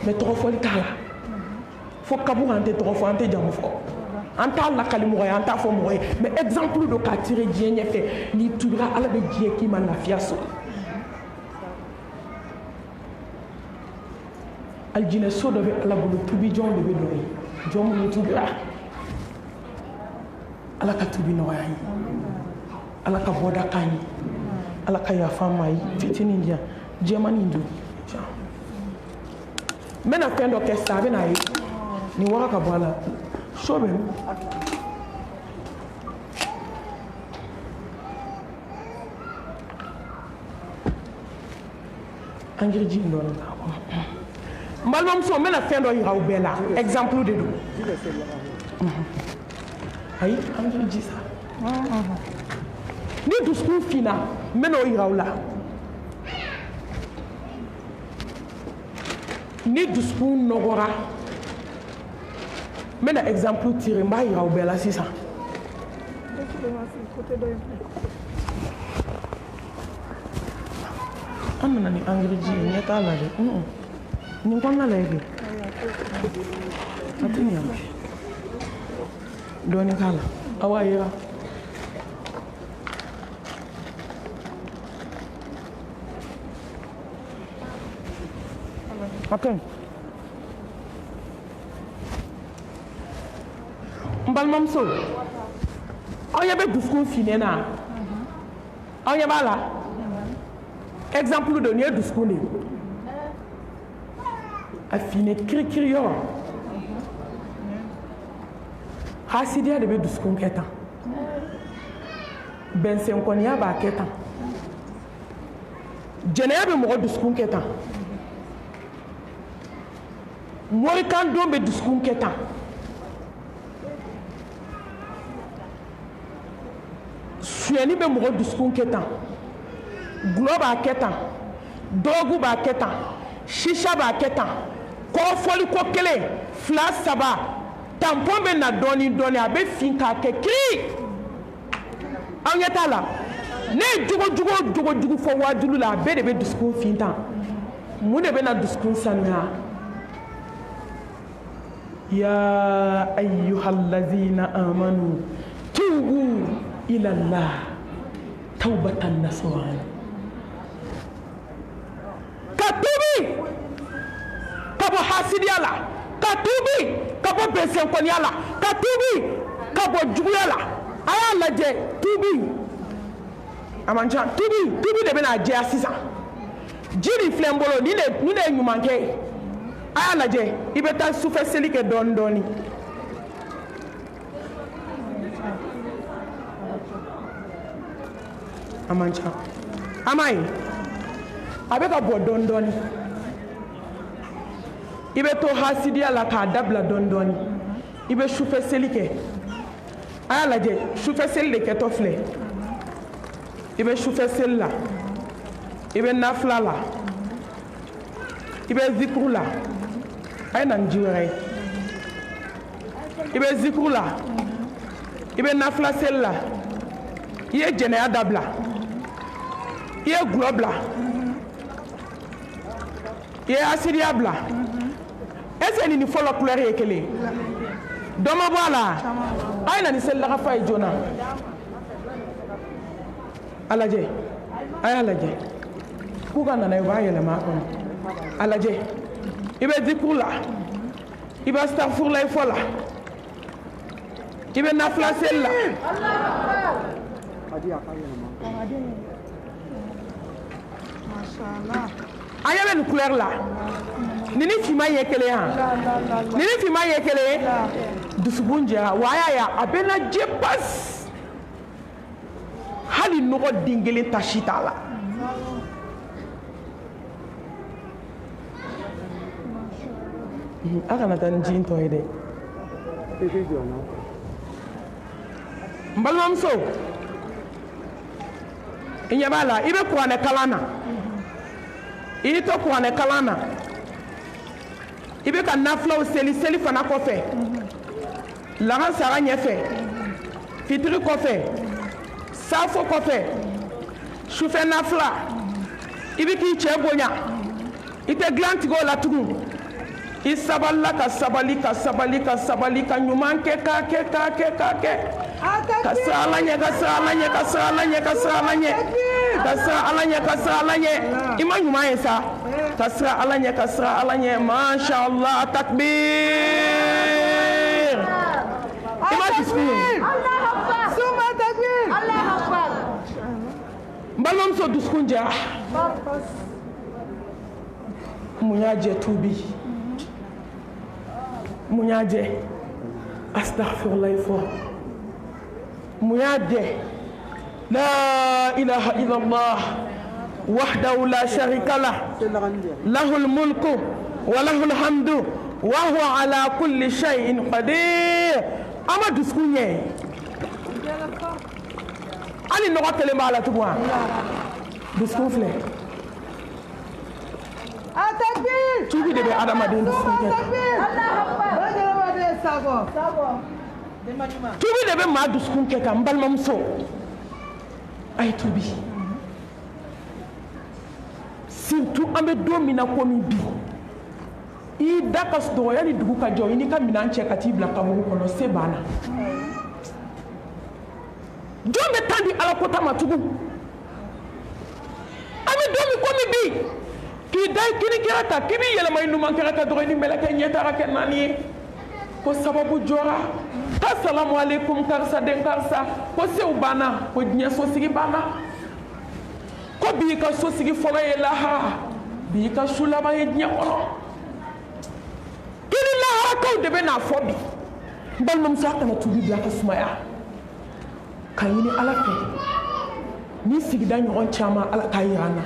Speaker 1: mais tɔgɔ fɔli t'a la fo kabugu an tɛ tɔgɔ fɔ an tɛ jamu fɔ an t'a lakali mɔgɔ ye an t'a fɔ mɔgɔ ye mais exemple dɔ k'a tire diɲɛ ɲɛfɛ n'i tubira ala bɛ diɲɛ k'i ma lafiya sɔrɔ alijinɛso dɔ bɛ ala bolo tubi jɔn de bɛ dɔ ye jɔn minnu tubira ala ka tubi nɔgɔya ye ala ka bɔda k'an ye ala ka yafa an ma ye fitinin di yan jɛmanin don n bɛna fɛn dɔ kɛ sisan a bɛna ye nin waga ka bɔ a la so bɛ min an jiri ji in dɔɔnin k'a kɔnɔ n balimamuso n bɛna fɛn dɔ yira aw bɛɛ la exemple de don ayi an jiri ji sa ni dusukun finna n bɛna o yira aw la ni dusukun nɔgɔra n bɛna exemple tirer n b'a yira aw bɛɛ la sisan an nana ni engrais ji ye ɲɛ t'a la dɛ nin kɔnɔna la kɛ a tɛ ɲɛ dɔɔnin k'a la aw b'a yira ok n balimamuso aw ɲɛ bɛ dusukun finnen na aw ɲɛ b'a la exemple dɔ nin ye dusukun de ye a finne kirikiri yɔrɔ hasidiya de bɛ dusukun kɛ tan bɛnsɛnkɔniya b'a kɛ tan jɛnɛya bɛ mɔgɔ dusukun kɛ tan morikan don bɛ dusukun kɛ tan suyɛni bɛ mɔgɔ dusukun kɛ tan gulɔ b'a kɛ tan dɔgɔgu b'a kɛ tan sisa b'a kɛ tan kɔrɔfɔli ko kelen fila saba tampon bɛ na dɔɔnin dɔɔnin a bɛ fin k'a kɛ kiri aw ɲɛ t'a la ne ye jogojugu o jogojugu fɔ wajulu la a bɛɛ de bɛ dusukun fin tan mun de bɛ na dusukun sanuya ya ayyuhallazina amanu tubu ila Allah tawbatan nasuha ka tubi ka bɔ hasidiya la ka tubi ka bɔ bɛnsɛnkɔniya la ka tubi ka bɔ juguya la a y'a lajɛ tubi a man ca tubi de bɛna jɛya sisan ji nin filɛ n bolo nin de ye ɲumankɛ ye a y'a lajɛ i bɛ taa sufɛ seli kɛ dɔɔnin dɔɔnin a man ca a ma ye a bɛ ka bɔ dɔɔnin dɔɔnin i bɛ to hasidiya la k'a dabila dɔɔnin dɔɔnin i bɛ sufɛ seli kɛ a y'a lajɛ sufɛ seli de kɛtɔ filɛ i bɛ sufɛ seli la i bɛ nafila la i bɛ zikuru la a ye na ni ji wɛrɛ ye i bɛ zikuru la i bɛ nafila seli la i ye jɛnɛya dabila i ye gulɔ bila i ye hasidiya bila est-ce que nin ni fɔlɔ couleur ye kelen dɔ ma bɔ a la a ye na ni selilakafa ye joona a lajɛ a y'a lajɛ k'u ka nana ye u b'a yɛlɛma a kɔnɔ a lajɛ i bɛ zikuru la i bɛ astafurulayi fɔ la i bɛ nafila seli la a ɲɛ bɛ nin couleur la ni ni finman ye kelen yan ni ni finman ye kelen dusukun jɛra wa a y'a ye a bɛ lajɛ basi hali nɔgɔ den kelen ta si t'a la a kana taa ni ji in tɔ ye dɛ n balimamuso i ɲɛ b'a la i bɛ kuranɛ kalan na i y'i to kuranɛ kalan na i bɛ ka nafilaw seli fana kɔfɛ lahansara ɲɛfɛ fitiri kɔfɛ safo kɔfɛ sufɛ nafila i bɛ k'i cɛ bonya i tɛ dilan tigɛ o la tugun i sabalila ka sabali ka sabali ka sabali ka ɲuman kɛ k'a kɛ k'a kɛ k'a kɛ ka siran Ala ɲɛ ka siran Ala ɲɛ ka siran Ala ɲɛ ka siran Ala ɲɛ ka siran Ala ɲɛ ka siran Ala ɲɛ i ma ɲuman ye sa ka siran Ala ɲɛ ka siran Ala ɲɛ masha Allah takbir i ma dusukun ye
Speaker 2: Suma takbir.
Speaker 1: n balimamuso dusukun jɛra mun y'a jɛ tubi mun y'a jɛ astaghfirullah fɔ mun y'a jɛ la ilaha illallah wahdahu la sharika lah lahul mulku wa lahul hamdu wa huwa ala kulli shay'in qadir ama dusukun ye ali nɔgɔ kelen b'a la tugun dusukun filɛ
Speaker 2: Takbir.
Speaker 1: tubi de bɛ adamaden dusukun kɛ tubi de bɛ maa dusukun kɛ ka n balimamuso a ye tubi surtout an bɛ don min na komi bi i da ka dɔgɔya ni dugu ka jɛ i n'i ka minɛn cɛ ka t'i bila kaburu kɔnɔ se banna jɔn bɛ taa di ala kota ma tugun an bɛ don min komi bi k'i da i kini kɛra ta k'i b'i yɛlɛma i numan kɛra ta dɔrɔn i ni mɛlɛkɛ ɲɛ taara kɛ naani ye ko sababu jɔra assalamu alaikum karisa den karisa ko sew banna ko diɲɛ sosigi banna ko bi ka sosigi fɔlɔ ye lahara bi ka su laban ye diɲɛ kɔnɔ i ni laharakaw de bɛ n'a fɔ bi n balimamuso a kana tubi bila ka sumaya ka ɲini ala fɛ ni sigida ɲɔgɔn caman ala k'a yira an na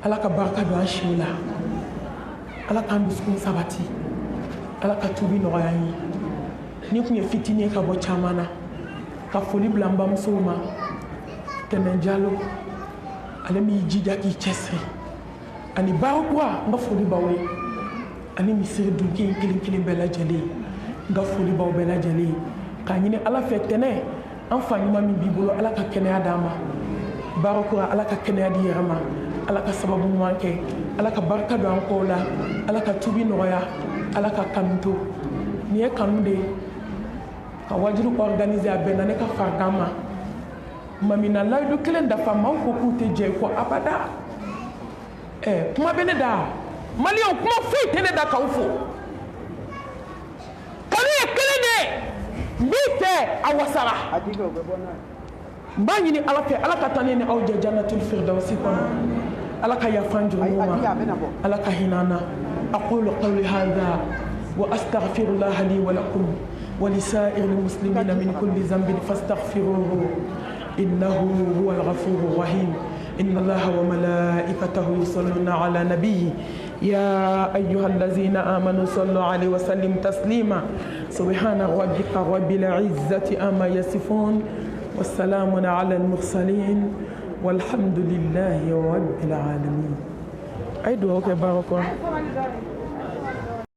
Speaker 1: ala ka barika don an siw la ala k'an dusukun sabati ala ka tubi nɔgɔya an ye ni kun ye fitinin ye ka bɔ caman na ka foli bila n bamusow ma Tɛnɛ Jalo ale min y'i jija k'i cɛsiri ani Barakura n ka foli b'aw ye ani misiri dunken kelen kelen bɛɛ lajɛlen n ka foli b'aw bɛɛ lajɛlen k'a ɲini ala fɛ Tɛnɛ an fa ɲuman min b'i bolo ala ka kɛnɛya d'an ma Barakura ala ka kɛnɛya di yɛrɛ ma ala ka sababu ɲuman kɛ ala ka barika don an kɔw la ala ka tubi nɔgɔya ala ka kanu to nin ye kanu de ye ka wajibi organiser a bɛnna ne ka farigan ma mamina layidu kelen dafa maaw ko k'u tɛ jɛ ko abada kuma bɛ ne da maliyɛnw kuma foyi tɛ ne da k'aw fo kanu ye kelen de ye n b'i fɛ a wasara n b'a ɲini ala fɛ ala ka taa ne ni aw jɛ jannatul firdawsi kɔnɔ ala ka yafa n jurumu ma ala ka hinɛ an na aqulu qawli hadha wa astaghfirullaha li wa lakum ولسائر المسلمين من كل ذنب فاستغفروه إنه هو الغفور الرحيم إن الله وملائكته يصلون على نبيه يا أيها الذين آمنوا صلوا عليه وسلم تسليما سبحان ربك رب العزة أما يصفون والسلام على المرسلين والحمد لله رب العالمين أي دعوة بارك